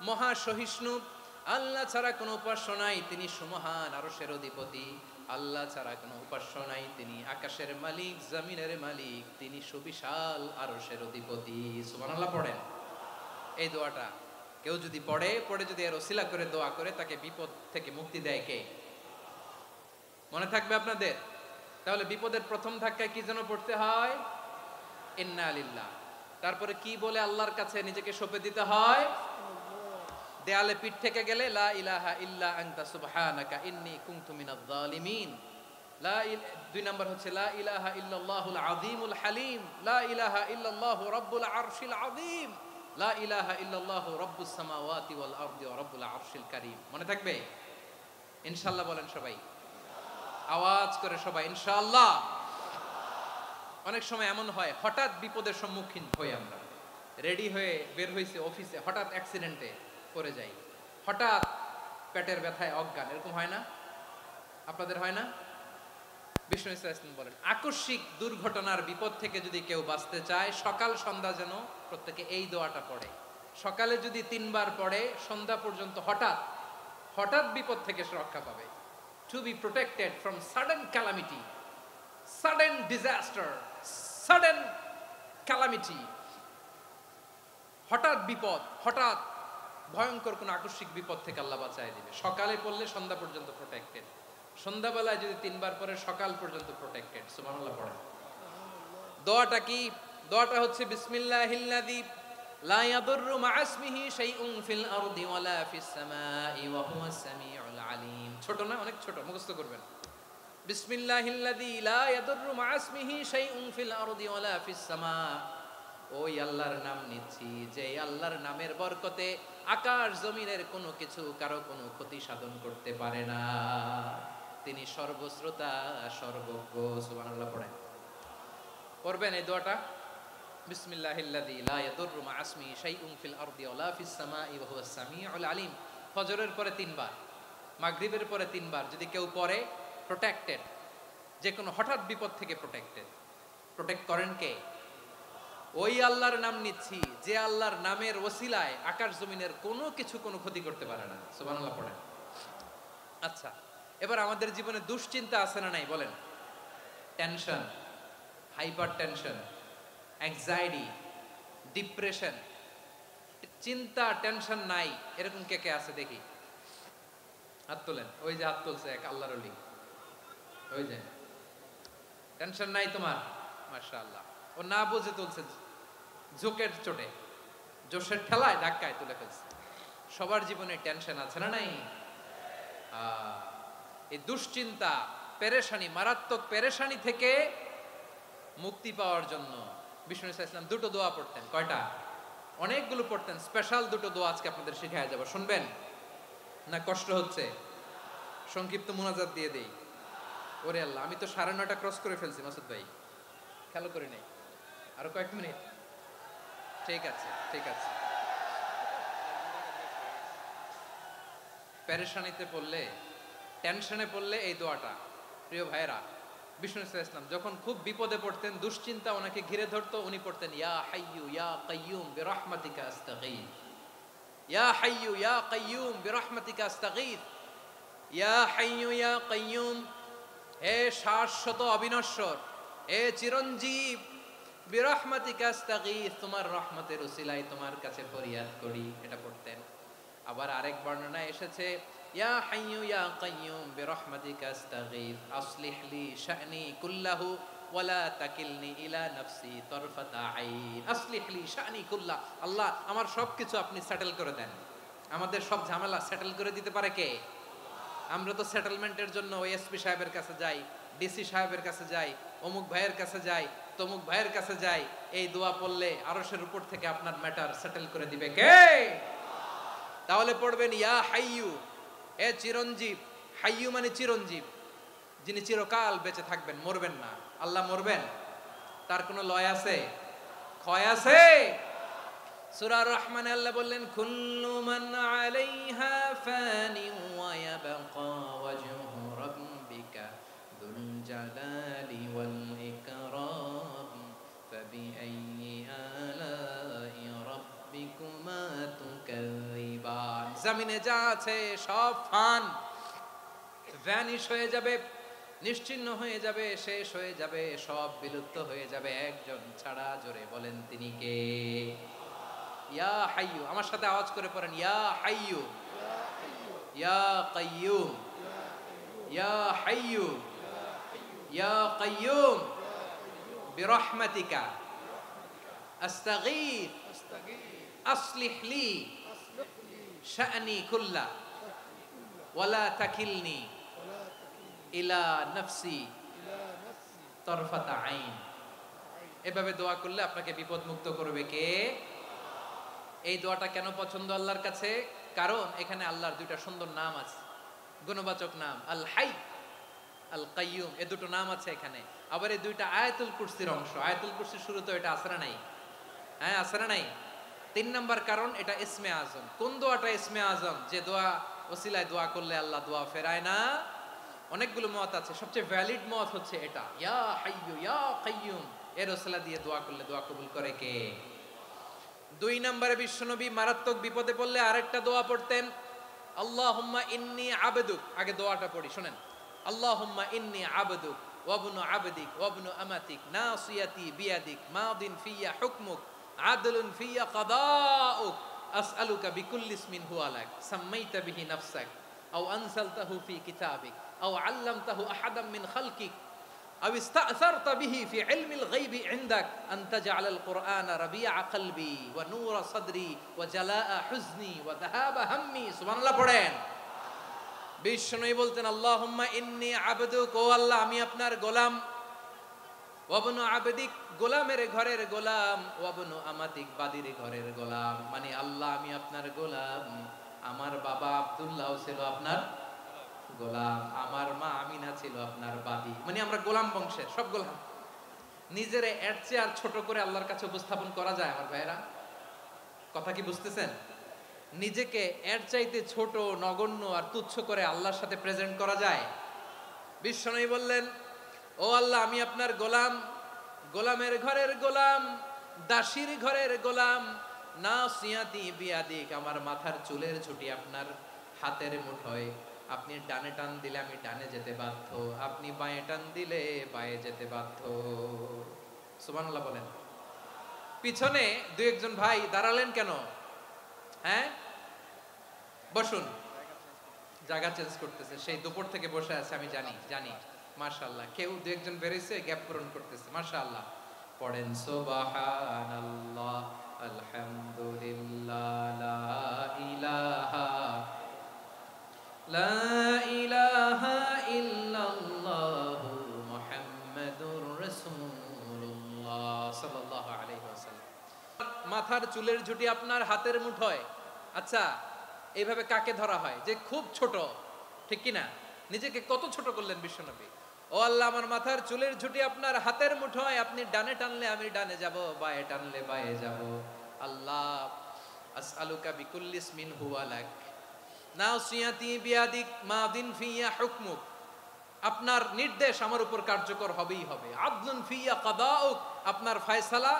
A: মহা সহিষ্ণু। আল্লাহ ছাড়া কোনো উপাস্য নাই, তিনি সুমহান, আরশের অধিপতি। আল্লাহ ছাড়া কোনো উপাস্য নাই, তিনি আকাশের মালিক, জমিনের মালিক, তিনি সুবিশাল আরশের অধিপতি। সুবহানাল্লাহ পড়েন। এই দোয়াটা কেউ যদি পড়ে যদি এর ওসিলা করে দোয়া করে, তাকে বিপদ থেকে মুক্তি দেয় কে? মনে থাকবে আপনাদের? তাহলে বিপদের প্রথম ধাক্কায় কি যেন পড়তে হয়? ইন্না লিল্লাহ। তারপরে কি বলে আল্লাহর কাছে নিজেকে সঁপে দিতে হয়? দেয়ালে পিঠ থেকে গেলে লা ইলাহা ইল্লা আনতা সুবহানাকা ইন্নী কুনতু মিনাজ জালিমিন। 2 নাম্বার হচ্ছে লা ইলাহা ইল্লাল্লাহুল আযীমুল হালিম, লা ইলাহা ইল্লাল্লাহু রাব্বুল আরশিল আযীম, লা ইলাহা ইল্লাল্লাহু রাব্বুস সামাওয়াতি ওয়াল আরদি ওয়া রাব্বুল আরশিল কারীম। মনে থাকবে? ইনশাআল্লাহ বলেন সবাই, আওয়াজ করে সবাই ইনশাআল্লাহ। অনেক সময় এমন হয়, হঠাৎ বিপদের সম্মুখীন হই আমরা, রেডি হয়ে বের হইছে অফিসে, হঠাৎ অ্যাক্সিডেন্টে পড়ে যাই, হঠাৎ পেটের ব্যথায় অজ্ঞান, এরকম হয় না? আপনাদের হয় না? বিষ্ণু ইসলাম বলেন আকস্মিক দুর্ঘটনার বিপদ থেকে যদি কেউ বাঁচতে চায় সকাল সন্ধ্যা যেন প্রত্যেকে এই দোয়াটা পড়ে। সকালে যদি 3 বার পড়ে সন্ধ্যা পর্যন্ত হঠাৎ হঠাৎ বিপদ থেকে সে রক্ষা পাবে। To be protected from sudden calamity, sudden disaster, sudden calamity, হঠাৎ বিপদ, হঠাৎ ভয়ঙ্কর কোন আকস্মিক বিপদ থেকে আল্লাহ বাঁচায় দিবে। সকালে পড়লে সন্ধ্যা পর্যন্ত প্রোটেক্টেড, সন্ধ্যাবেলায় যদি 3 বার পরে সকাল পর্যন্ত প্রোটেক্টেড। সুবহানাল্লাহ পড়েন। দোয়াটা কি? দোয়াটা হচ্ছে বিসমিল্লাহিল্লাযী লা ইয়াদুররু মা ইসমিহি শাইউন ফিল আরদি ওয়ালা ফিস সামাই ওয়া হুয়াস সামিউল আলিম। ছোট না? অনেক ছোট, মুখস্থ করবেন। বিসমিল্লাহিল্লাযী লা ইয়াদুররু মা ইসমিহি শাইউন ফিল আরদি ওয়ালা ফিস সামা। ওই আল্লাহর নাম নিচ্ছি যে আল্লাহর নামের বরকতে আকাশ জমিনের কোনো কিছু কারো কোনো ক্ষতি সাধন করতে পারে না। তিনি সর্বশ্রোতা সর্বজ্ঞ। সুবহানাল্লাহ পড়েন। পড়বেন এই দোয়াটা, বিসমিল্লাহিল্লাযী লা ইয়াদুররু মা ইসমিহি শাইউন ফিল আরদি ওয়ালা ফিস সামাই ওয়া হুয়াস সামিউল আলিম। ফজরের পরে 3 বার, মাগরিবের পরে 3 বার যদি কেউ পড়ে প্রোটেক্টেড, যে কোনো হঠাৎ বিপদ থেকে প্রোটেক্টেড। প্রোটেক্ট করেন কে? ওই আল্লাহর নাম নিচ্ছি যে আল্লাহর নামের ওসিলায় আকাশ জমিনের কোনো কিছু কোনো ক্ষতি করতে পারে না। সুবহানাল্লাহ পড়েন। আচ্ছা, এবার আমাদের জীবনে দুশ্চিন্তা আছে না নাই বলেন? Tension, hyper tension, anxiety, depression, চিন্তা টেনশন নাই এরকম কে কে আছে দেখি, হাত তোলেন। ওই যে হাত তুলছে এক আল্লাহর ওলি, ওই যে টেনশন নাই তোমার, মাশাআল্লাহ। ও না বুঝে তুলছে, ঝোঁকের চোটে, জোশের ঠেলায় ধাক্কায় তুলে ফেলছে। সবার জীবনে টেনশন আছে না নাই? এই দুশ্চিন্তা, পেরেশানি, মারাত্মক পেরেশানি থেকে মুক্তি পাওয়ার জন্য বিষ্ণু ইসলাম 2টো দোয়া পড়তেন। কয়টা? অনেকগুলো পড়তেন। স্পেশাল 2টো দোয়া আজকে আপনাদের শিখায়া যাব, শুনবেন না? কষ্ট হচ্ছে? সংক্ষিপ্ত মুনাজাত দিয়ে দেই। ওরে আল্লাহ, আমি তো 9:30 ক্রস করে ফেলছি মাসুদ ভাই, খেয়াল করি নাই। আরো কয়েক মিনিট? ঠিক আছে, ঠিক আছে। পেরেশানিতে পড়লে, টেনশনে পড়লে এই দোয়াটা, প্রিয় ভাইরা, বিষ্ণু ইসলাম যখন খুব বিপদে পড়তেন, দুশ্চিন্তা ওনাকে ঘিরে ধরতো, উনি পড়তেন ইয়া হাইয়ু ইয়া কাইয়ুম বিরহমাতিকা আস্তাগীথ, ইয়া হাইয়ু ইয়া কাইয়ুম বিরহমাতিকা আস্তাগীথ, ইয়া হাইয়ু ইয়া কাইয়ুম, হে শাশ্বত অবিনশ্বর, হে চিরঞ্জীব, বিরহমাতিকা আস্তাগীথ, তোমার রহমতের উসিলায় তোমার কাছে ফরিয়াদ করি। এটা পড়তেন। আবার আরেক বর্ণনায় এসেছে ইয়া হাইয়ু ইয়া কাইয়ুম বিরহমাতিকা আস্তাগীথ আসলিহ লি শা'নি কুল্লাহু ওয়ালা তাকিলনি ইলা নাফসি তারফাতা আইন। আসলিহ লি শা'নি কুল্লাহ, আল্লাহ আমার সবকিছু আপনি সেটেল করে দেন। আমাদের সব ঝামেলা সেটেল করে দিতে পারে কে? আমরা তো সেটেলমেন্টের জন্য ওই এসপি সাহেবের কাছে যাই, ডিসি সাহেবের কাছে যাই, অমুক ভাইয়ের কাছে যাই, তমুক ভাইয়ের কাছে যাই। এই দোয়া পড়লে আরশের উপর থেকে আপনার ম্যাটার সেটেল করে দিবে কে? তাহলে পড়বেন ইয়া হাইয়ু, এ চিরঞ্জীব। হাইয়ু মানে চিরঞ্জীব, যিনি চিরকাল বেঁচে থাকবেন, মরবেন না। আল্লাহ মরবেন? তার কোনো লয় আছে? ক্ষয় আছে? সূরা রহমানে আল্লাহ বললেন কুল্লু মান আলাইহা ফানি ওয়া ইয়াবকা ওয়াজহু রাব্বিকা যুল জালালি ওয়াল ইকরাম ফাবিআইয়ি আলাই রাব্বিকুমা তুকাযিবান। জমিনে যা আছে সব ফান, ভ্যানিশ হয়ে যাবে, নিশ্চিহ্ন হয়ে যাবে, শেষ হয়ে যাবে, সব বিলুপ্ত হয়ে যাবে একজন ছাড়া। জোরে বলেন তিনি কে? ইয়া হাইয়ু। আমার সাথে আওয়াজ করে পড়েন ইয়া হাইয়ু ইয়া কাইয়ুম ইয়া হাইয়ু ইয়া কাইয়ুম বিরহমাতিকা আস্তাগীথ আসলিহ লি শা'নি কুল্লা ওয়ালা তাকিলনি ইলা নাফসি তারফাতা আইন। এভাবে দোয়া করলে আপনাকে বিপদ মুক্ত করবে কে? এই দোয়াটা কেন পছন্দ আল্লাহর কাছে? কারণ এখানে আল্লাহর 2টা সুন্দর নাম আছে, গুণবাচক নাম, আল হাই, আল কাইয়ুম। এই 2টো নাম আছে এখানে। আবার এই 2টা আয়াতুল কুরসির অংশ। আয়াতুল কুরসির শুরুতে এটা আছে না নাই? হ্যাঁ, আছে না নাই? 3 নাম্বার কারণ এটা ইসমে আজম। কোন দোয়াটা ইসমে আজম? যে দোয়া ওসিলায় দোয়া করলে আল্লাহ দোয়া ফেরায় না, অনেকগুলো মত আছে, সবচেয়ে ভ্যালিড মত হচ্ছে এটা, ইয়া হাইয়ু ইয়া কাইয়ুম, এর ওসিলা দিয়ে দোয়া করলে দোয়া কবুল করে কে? 2 নম্বরে বিশ্বনবী মারাত্মক বিপদে পড়লে আরেকটা দোয়া পড়তেন, আল্লাহুম্মা ইন্নী আবদুক। আগে দোয়াটা পড়ি শুনেন, আল্লাহুম্মা ইন্নী আবদুক ওয়া ইবনু আবদিক ওয়া ইবনু আমাতিক নাসিয়াতি বিয়াদিক মাদিন ফিয়া হুকমুক আদলুন ফিয়া কাদাউক আসআলুকা বিকুল্লি ইসমিন হুয়া লাক সাম্মাইতা বিহি নাফসাক আও আনসালতাহু ফি কিতাবিক আও আল্লামতাহু আহাদাম মিন খালকিক আও ইস্তা'সারতা বিহি ফি ইলমিল গায়বি ইনদাক আন তাজআলাল কুরআনা রাবিআ কলবি ওয়া নূরা সাদরি ওয়া জালাআ হুজনি ওয়া যাহাবা হাম্মি। সুবহানাল্লাহ পড়েন। বিষ্ণুই বলতেন, আল্লাহুম্মা ইন্নী আবদুক, ও আল্লাহ আমি আপনার গোলাম, ওয়া ইবনু আবদিক, গোলামের ঘরের গোলাম, ওয়া ইবনু আমাতিক, বাদির ঘরের গোলাম। মানে আল্লাহ আমি আপনার গোলাম, আমার বাবা আব্দুল্লাহ ছিল আপনার গোলাম, আমার মা আমিনা ছিল আপনার বাদী। মানে আমরা গোলাম বংশের, সব গোলাম। নিজের এর চেয়ে আর ছোট করে আল্লাহর কাছে উপস্থাপন করা যায় আমার ভাইয়েরা? কথা কি বুঝতেছেন? নিজেকে এর চাইতে ছোট, নগণ্য আর তুচ্ছ করে আল্লাহর সাথে প্রেজেন্ট করা যায়? বিশ্বনবী বললেন, ও আল্লাহ আমি আপনার গোলাম, গোলামের ঘরের গোলাম, দাসীর ঘরের গোলাম, নাসিয়াতি বিয়াদিক, আমার মাথার চুলের ঝুঁটি আপনার হাতের মুঠোয়, আপনি ডানে টান দিলে আমি ডানে যেতে বাধ্য, আপনি বাঁয়ে টান দিলে বাঁয়ে যেতে বাধ্য। সুবহানাল্লাহ বলেন। পিছনে দুই একজন ভাই দাঁড়ালেন কেন? হ্যাঁ, বসুন। জায়গা চেঞ্জ করতেছে, সেই দুপুর থেকে বসে আছে আমি জানি। মাশাআল্লাহ, কেউ দু একজন বেরিয়েছে, গ্যাপ পূরণ করতেছে। মাশাআল্লাহ। পড়েন সুবহানাল্লাহ আলহামদুলিল্লাহ লা ইলাহা ইল্লাল্লাহু মুহাম্মাদুর রাসূলুল্লাহ সাল্লাল্লাহু আলাইহি ওয়াসাল্লাম। মাথার চুলের ঝুঁটি আপনার হাতের মুঠোয়। আচ্ছা, এইভাবে কাকে ধরা হয়? যে খুব ছোট, ঠিক কি না? নিজেকে কত ছোট করলেন বিশ্বনবী। ও আল্লাহ আমার মাথার চুলের ঝুঁটি আপনার হাতের মুঠোয়, আপনি ডানে টানলে আমি ডানে যাব, বাঁয়ে টানলে বাঁয়ে যাব। আল্লাহ আসআলুকা বিকুল্লি ইসমিন হুয়া লাক নাসিয়াতি বিয়াদিক মাদিন ফিয়া হুকমুক, আপনার নির্দেশ আমার উপর কার্যকর হবেই হবে। আদলুন ফিয়া কাদাউক, আপনার ফয়সালা,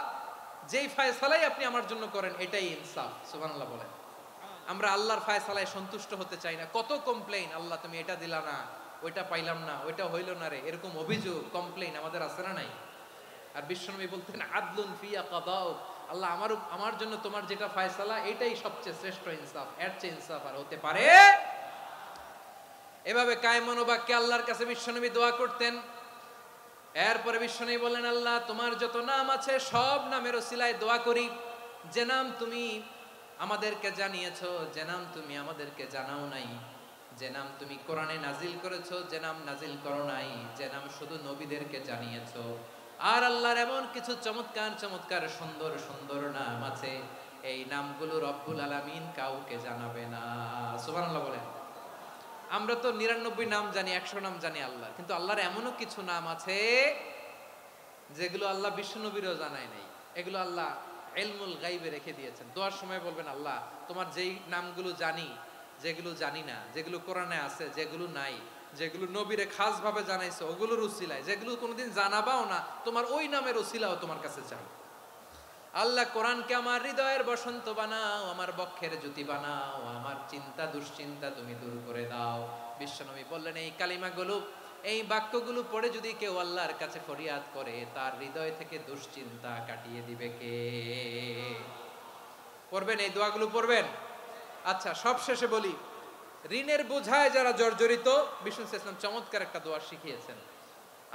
A: যেই ফয়সালাই আপনি আমার জন্য করেন এটাই ইনসাফ। সুবহানাল্লাহ বলেন। আমরা আল্লাহর ফয়সালায় সন্তুষ্ট হতে চাই না। কত কমপ্লেইন, আল্লাহ তুমি এটা দিলা না, ওইটা পাইলাম না, ওইটা হইল না রে, এরকম অভিযোগ, কমপ্লেইন আমাদের আছে না নাই? আর বিশ্বনবী বলতেন আদলুন ফিয়া কাদাউক, আল্লাহ আমার জন্য তোমার যেটা ফয়সালা এটাই সবচেয়ে শ্রেষ্ঠ ইনসাফ, এর চেয়ে ইনসাফ আর হতে পারে? এভাবে কায়মন বাক্যে আল্লাহর কাছে বিশ্বনবী দোয়া করতেন। এরপরে বিশ্বনবী বললেন, আল্লাহ তোমার যত নাম আছে সব নামের ওসিলায় দোয়া করি, যে নাম তুমি আমাদেরকে জানিয়েছো, যে নাম তুমি আমাদেরকে জানাও নাই, যে নাম তুমি কোরআনে নাজিল করেছো, যে নাম নাজিল করো নাই, যে নাম শুধু নবীদেরকে জানিয়েছো। আর আল্লাহর এমন কিছু চমৎকার চমৎকার সুন্দর সুন্দর নাম আছে, এই নামগুলো রব্বুল আলামিন কাউকে জানাবে না। সুবহানাল্লাহ বলেন। আমরা তো 99 নাম জানি, 100 নাম জানি আল্লাহ, কিন্তু আল্লাহর এমনও কিছু নাম আছে যেগুলো আল্লাহ বিশ্বনবীরও জানায় নাই। এগুলো আল্লাহ ইলমুল গায়বে রেখে দিয়েছেন। দোয়ার সময় বলবেন, আল্লাহ তোমার যেই নামগুলো জানি, যেগুলো জানি না, যেগুলো কোরআনে আছে, যেগুলো নাই, যেগুলো নবীরে খাস ভাবে জানাইছো ওগুলোর উসিলায়, যেগুলো কোনোদিন জানাবাও না, তোমার ওই নামের উসিলাও তোমার কাছে চাই। আল্লাহ কোরআনকে আমার হৃদয়ের বসন্ত বানাও, আমার বক্ষের জ্যোতি বানাও, আমার চিন্তা দুশ্চিন্তা তুমি দূর করে দাও। বিশ্বনবী বললেন, এই কালিমাগুলো, এই বাক্যগুলো পড়ে যদি কেউ আল্লাহর কাছে ফরিয়াদ করে, তার হৃদয় থেকে দুশ্চিন্তা কাটিয়ে দিবে কে? পড়বেন, এই দোয়াগুলো পড়বেন। আচ্ছা, সব শেষে বলি, ঋণের বোঝায় যারা জর্জরিত, বিষ্ণু ইসলাম চমৎকার একটা দোয়া শিখিয়েছেন।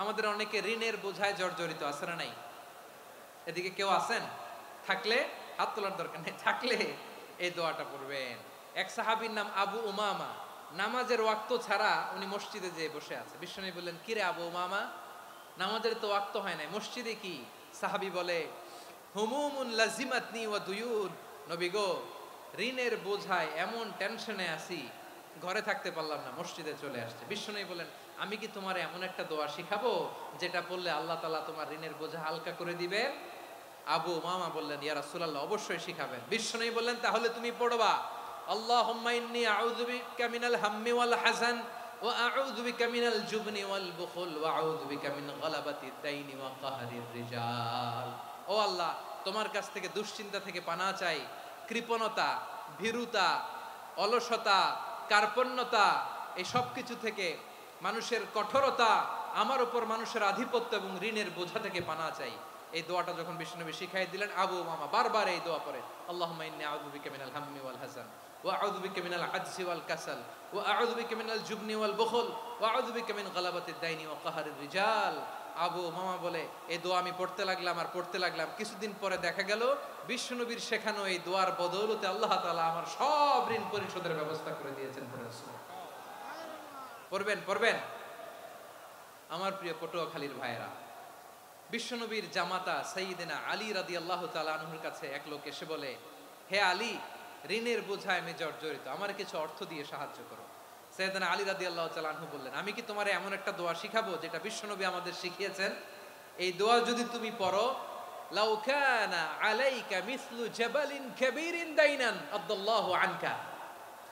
A: আমাদের অনেকে ঋণের বোঝায় জর্জরিত, আছে না নাই? এদিকে কেউ আছেন? থাকলে হাত তোলার দরকার নেই, থাকলে এই দোয়াটা পড়বেন। এক সাহাবীর নাম আবু উমামা, নামাজের ওয়াক্ত ছাড়া উনি মসজিদে যেয়ে বসে আছে। বিশ্বনবী বললেন, কি রে আবু উমামা, নামাজের তো ওয়াক্ত হয় নাই, মসজিদে কি? সাহাবী বলে, হুমুমুন লাজিমাতনি ওয়া দুয়ুন, নবী গো ঋণের বোঝায় এমন টেনশনে আছি, ঘরে থাকতে পারলাম না, মসজিদে চলে আসছে। বিশ্বনবী বলেন, আমি কি তোমার এমন একটা দোয়া শিখাবো যেটা পড়লে আল্লাহ তাআলা তোমার ঋণের বোঝা হালকা করে দিবে? আবু উমামা বললেন, ইয়া রাসূলুল্লাহ অবশ্যই শিখাবেন। বিশ্বনবী বললেন, তাহলে তুমি পড়বা, আল্লাহুম্মা ইন্নী আউযু বিকা মিনাল হাম্মি ওয়াল হাযান ওয়া আউযু বিকা মিনাল জুবনি ওয়াল বুখল ওয়া আউযু বিকা মিন গালাবাতিদ দাইনি ওয়া কাহরির রিজাল। ও আল্লাহ, তোমার কাছ থেকে দুশ্চিন্তা থেকে পানাহ চাই, কৃপণতা, ভীরুতা, অলসতা, কার্পণ্যতা, এই সব কিছু থেকে, মানুষের কঠোরতা, আমার উপর মানুষের আধিপত্য এবং ঋণের বোঝা থেকে পানাহ চাই। এই দোয়াটা যখন বিশ্বনবী শিখাই দিলেন, আবু মামা বারবার এই দোয়া পড়ে, আল্লাহুম্মা ইন্নী আউযু বিকা মিনাল হাম্মি ওয়াল হাযান ওয়া আউযু বিকা মিনাল আজজি ওয়াল কাসাল ওয়া আউযু বিকা মিনাল জুবনি ওয়াল বুখল ওয়া আউযু বিকা মিন গালাবাতিদ দাইনি ওয়া কাহরির রিজাল। আবু মামা বলে এই দোয়া আমি পড়তে লাগলাম আর পড়তে লাগলাম, কিছুদিন পরে দেখা গেল বিশ্বনবীর শেখানো এই দোয়ার বদৌলতে আল্লাহ তাআলা আমার সব ঋণ পরিশোধের ব্যবস্থা করে দিয়েছেন। পড়বেন পড়বেন। আমার প্রিয় পটুয়াখালীর ভাইয়েরা, বিশ্বনবীর জামাতা সাইয়্যিদিনা আলী রাদিয়াল্লাহু তাআলা আনহুর কাছে এক লোক এসে বলে, হে আলী, ঋণের বোঝায় আমি জর্জরিত, আমার কিছু অর্থ দিয়ে সাহায্য করো। সাইয়্যিদিনা আলী রাদিয়াল্লাহু তাআলা আনহু বললেন, আমি কি তোমারে এমন একটা দোয়া শিখাবো যেটা বিশ্বনবী আমাদের শিখিয়েছেন? এই দোয়া যদি তুমি পড়ো, লাউ কানা আলাইকা মিসলু জাবালিন কাবীরিন দাইনান আদাল্লাহু আনকা,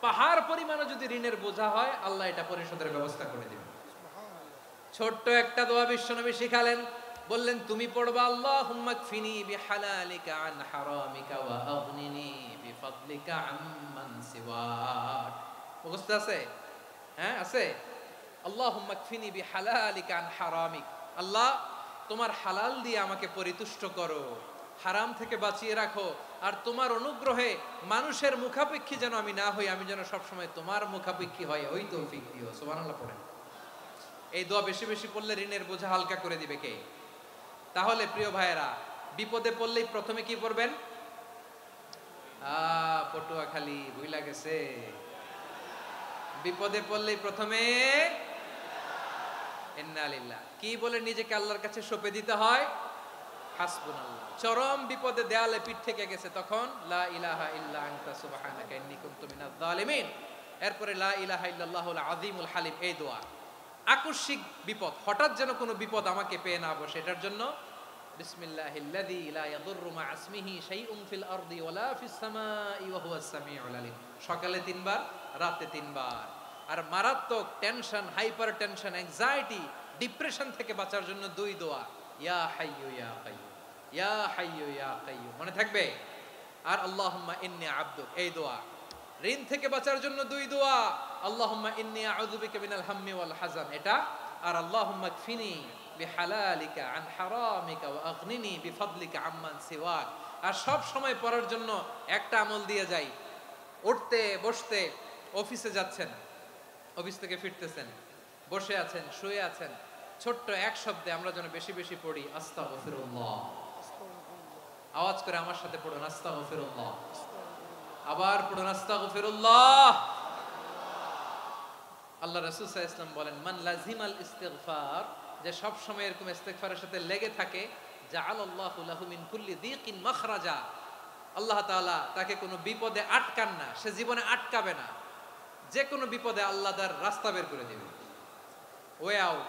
A: পাহাড় পরিমাণে যদি ঋণের বোঝা হয়, আল্লাহ এটা পরিশোধের ব্যবস্থা করে দিবেন। ছোট্ট একটা দোয়া বিশ্বনবী শিখালেন, বললেন তুমি পড়বা, আল্লাহুম্মা কফিনি বিহালালিকা আন হারামিকা ওয়া আগনিনি বিফাদলিকা আম্মান সিওয়াক। মুখস্থ আছে? হ্যাঁ আছে। আল্লাহুম্মা কফিনি বিহালালিকা আন হারামিক, আল্লাহ তোমার হালাল দিয়ে আমাকে পরিতুষ্ট করো, হারাম থেকে বাঁচিয়ে রাখো, আর তোমার অনুগ্রহে মানুষের মুখাপেক্ষী যেন আমি না হই, আমি যেন সবসময় তোমার মুখাপেক্ষী হয়, ওই তৌফিক দিও। সুবহানাল্লাহ পড়েন। এই দোয়া বেশি বেশি পড়লে ঋণের বোঝা হালকা করে দিবে কে? তাহলে প্রিয় ভাইয়েরা, বিপদে পড়লেই প্রথমে কি পড়বেন? পটুয়াখালী ভুইলা গেছে। বিপদে পড়লেই প্রথমে ইন্না লিল্লাহ কি বলে নিজেকে আল্লাহর কাছে সঁপে দিতে হয়? হাসবুনাল্লাহ। চরম বিপদে দেয়ালে পিঠ থেকে গেছে, তখন লা ইলাহা ইল্লা আনতা সুবহানাকা ইন্নী কুনতু মিনাজ জালিমিন। এরপরে লা ইলাহা ইল্লাল্লাহুল আযীমুল হালিম, এই দোয়া। আকস্মিক বিপদ, হঠাৎ যেন কোনো বিপদ আমাকে পেয়ে না বসে, এটার জন্য বিসমিল্লাহিল্লাযী লা ইয়াদুররু মা ইসমিহি শাইউন ফিল আরদি ওয়ালা ফিস সামাই ওয়া হুয়াস সামিউল আলিম। সকালে 3 বার, রাতে 3 বার। আর মারাত্মক tension, hyper tension, anxiety, depression থেকে বাঁচার জন্য 2 দোয়া, ইয়া হাইয়্যু ইয়া কাইয়্যুম, ইয়া হাইয়্যু ইয়া কাইয়্যুম, মনে থাকবে? আর আল্লাহুম্মা ইন্নী আবদুক, এই দোয়া। ঋণ থেকে বাঁচার জন্য 2 দোয়া, আল্লাহুম্মা ইন্নী আউযু বিকা মিনাল হাম্মি ওয়াল হাযান, এটা। আর আল্লাহুম্মা কফিনি বিহালালিকা আন হারামিকা ওয়া আগনিনি বিফাদলিকা আম্মান সিওয়াক। আর সব সময় পড়ার জন্য একটা আমল দিয়ে যাই, উঠতে বসতে, অফিসে যাচ্ছেন, অফিস থেকে ফিরতেছেন, বসে আছেন, শুয়ে আছেন, ছোট্ট এক শব্দে আমরা যেন বেশি বেশি পড়ি আস্তাগফিরুল্লাহ। আওয়াজ করে আমার সাথে পড়ুন আস্তাগফিরুল্লাহ। আবার পড়ুন আস্তাগফিরুল্লাহ। আল্লাহ রাসূল সাল্লাল্লাহু আলাইহি ওয়াসাল্লাম বলেন, মান লাজিমাল ইস্তিগফার, যে সব সময় এরকম ইস্তিগফারের সাথে লেগে থাকে, জাআলাল্লাহু লাহু মিন কুল্লি যিকিন মাখরাজা, আল্লাহ তাআলা তাকে কোনো বিপদে আটকান না, সে জীবনে আটকাবে না, যে কোনো বিপদে আল্লাহ তার রাস্তা বের করে দিবে। Way out,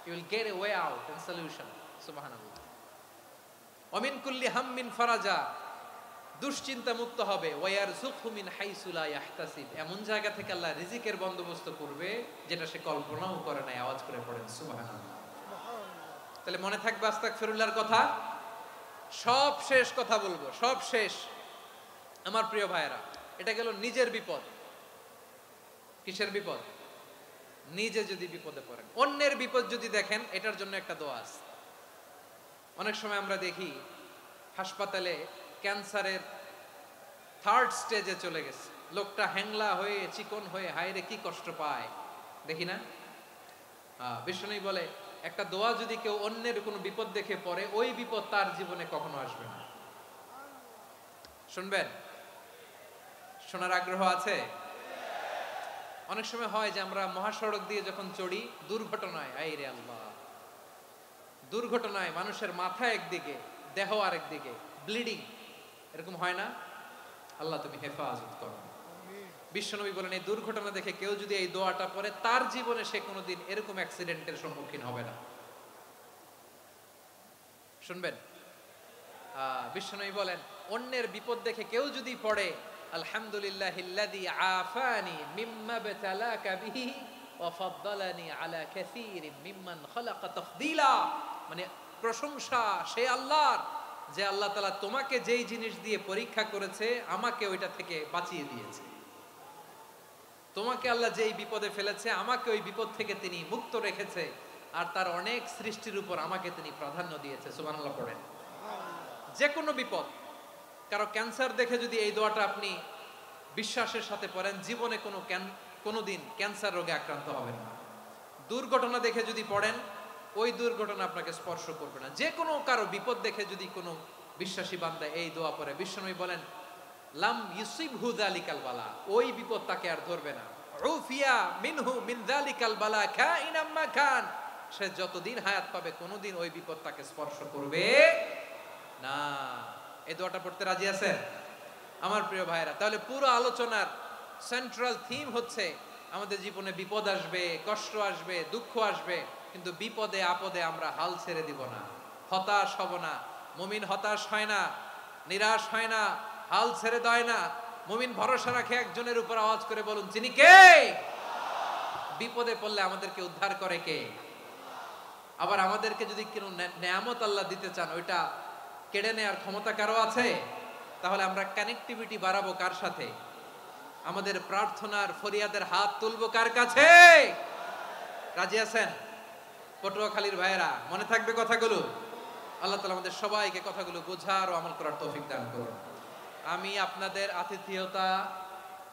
A: you will get a way out and solution. সুবহানাল্লাহ। ওয়া মিন কুল্লি হাম্মিন ফারাজা, দুশ্চিন্তা মুক্ত হবে। ওয়ারযুকহু মিন হাইসু লা ইয়াহতাসিব, এমন জায়গা থেকে আল্লাহ রিজিকের বন্দোবস্ত করবে যেটা সে কল্পনাও করে নাই। আওয়াজ করে পড়েন সুবহানাল্লাহ। তাহলে মনে থাকবে আস্তাগফিরুল্লাহর কথা। সব শেষ কথা বলবো, সব শেষ আমার প্রিয় ভাইয়েরা। এটা গেল নিজের বিপদ। কিসের বিপদ? নিজে যদি বিপদে পড়েন। অন্যের বিপদ যদি দেখেন, এটার জন্য একটা দোয়া আছে। অনেক সময় আমরা দেখি হাসপাতালে ক্যান্সারের 3rd স্টেজে চলে গেছে, লোকটা হ্যাংলা হয়ে, চিকন হয়ে, হায়রে কি কষ্ট পায়, দেখি না? বিষ্ণু বলে, একটা দোয়া যদি কেউ অন্যের কোনো বিপদ দেখে পড়ে, ওই বিপদ তার জীবনে কখনো আসবে না। শুনবেন? শোনার আগ্রহ আছে? অনেক সময় হয় যে আমরা মহাসড়ক দিয়ে যখন চড়ি, দুর্ঘটনায়, আইরে আল্লাহ, দুর্ঘটনায় মানুষের মাথা একদিকে, দেহ আরেকদিকে, ব্লিডিং, এরকম হয় না? আল্লাহ তুমি হেফাজত করো। বিশ্বনবী বলেন, এই দুর্ঘটনা দেখে কেউ যদি এই দোয়াটা পড়ে, তার জীবনে সে কোনোদিন এরকম অ্যাক্সিডেন্টের সম্মুখীন হবে না। শুনবেন? বিশ্বনবী বলেন, অন্যের বিপদ দেখে কেউ যদি পড়ে, আলহামদুলিল্লাহিল্লাযী আফানি মিম্মা বতালাকা বিহি ওয়া ফাদ্দালানি আলা কাসীরিম মিম্মান খালাকা তাফদীলা। মানে প্রশংসা সে আল্লাহর, যে আল্লাহ তাআলা তোমাকে যেই জিনিস দিয়ে পরীক্ষা করেছে আমাকে ওইটা থেকে বাঁচিয়ে দিয়েছে। তোমাকে আল্লাহ যেই বিপদে ফেলেছে আমাকে ওই বিপদ থেকে তিনি মুক্ত রেখেছে, আর তার অনেক সৃষ্টির উপর আমাকে তিনি প্রাধান্য দিয়েছে। সুবহানাল্লাহ পড়েন। যে কোনো বিপদ, কারো ক্যান্সার দেখে যদি এই দোয়াটা আপনি বিশ্বাসের সাথে পড়েন, জীবনে কোনোদিন ক্যান্সার রোগে আক্রান্ত হবেন না। দুর্ঘটনা দেখে যদি পড়েন, ওই দুর্ঘটনা আপনাকে স্পর্শ করবে না। যে কোনো কারো বিপদ দেখে যদি কোনো বিশ্বাসী বান্দা এই দোয়া পড়ে, বিশ্বনবী বলেন লাম ইউসিবহু যালিকাল বালা, ওই বিপদ তাকে আর ধরবে না। উফিয়া মিনহু মিন যালিকাল বালা কাইনাম মা কান, সে যতদিন হায়াত পাবে কোনোদিন ওই বিপদ তাকে স্পর্শ করবে না। এই দোয়াটা পড়তে রাজি আছেন আমার প্রিয় ভাইরা? তাহলে পুরো আলোচনার সেন্ট্রাল থিম হচ্ছে আমাদের জীবনে বিপদ আসবে, কষ্ট আসবে, দুঃখ আসবে, কিন্তু বিপদে আপদে আমরা হাল ছেড়ে দিব না, হতাশ হব না। মুমিন হতাশ হয় না, নিরাশ হয় না, হাল ছেড়ে দেয় না। মুমিন ভরসা রাখে একজনের উপর। আওয়াজ করে বলুন, যিনি কে? বিপদে পড়লে আমাদেরকে উদ্ধার করে কে? আবার আমাদেরকে যদি কোনো নেয়ামত আল্লাহ দিতে চান, ওইটা কেড়ে নেওয়ার ক্ষমতা কারো আছে? তাহলে আমরা কানেক্টিভিটি বাড়াবো কার সাথে? আমাদের প্রার্থনার ফরিয়াদের হাত তুলবো কার কাছে? রাজি আছেন পটুয়াখালীর ভাইয়েরা? মনে থাকবে কথাগুলো? আল্লাহ তাআলা আমাদের সবাইকে কথাগুলো বোঝার ও আমল করার তৌফিক দান করুন। আমি আপনাদের আতিথেয়তা,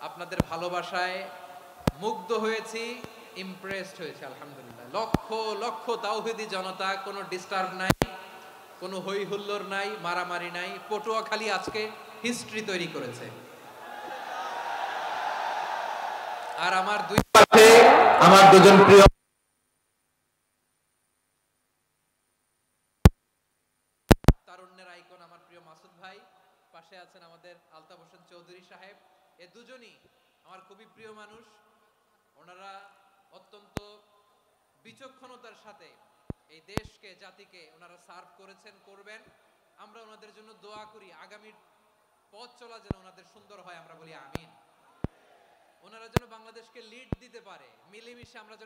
A: আপনাদের ভালোবাসায় মুগ্ধ হয়েছি, ইমপ্রেসড হয়েছি। আলহামদুলিল্লাহ। লক্ষ লক্ষ তাওহীদি জনতা, কোনো ডিস্টার্ব নাই, কোনো হই হুল্লোড় নাই, মারামারি নাই। পটুয়াখালী আজকে হিস্ট্রি তৈরি করেছে। আর আমার দুই পাশে আমার দুজন প্রিয় তারুণ্যের আইকন আমার প্রিয় মাসুদ ভাই, পাশে আছেন আমাদের আলতাফ হোসেন চৌধুরী সাহেব। এ দুজনই আমার খুবই প্রিয় মানুষ। ওনারা অত্যন্ত বিচক্ষণতার সাথে এই দেশকে, জাতিকে ওনারা সার্ভ করেছেন, করবেন। আমরা ওনাদের জন্য দোয়া করি, আগামীর পথ চলা যেন ওনাদের সুন্দর হয়। আমরা বলি আমিন। ওনারা যেন বাংলাদেশকে লিড দিতে পারে, মিলেমিশে আমরা যেন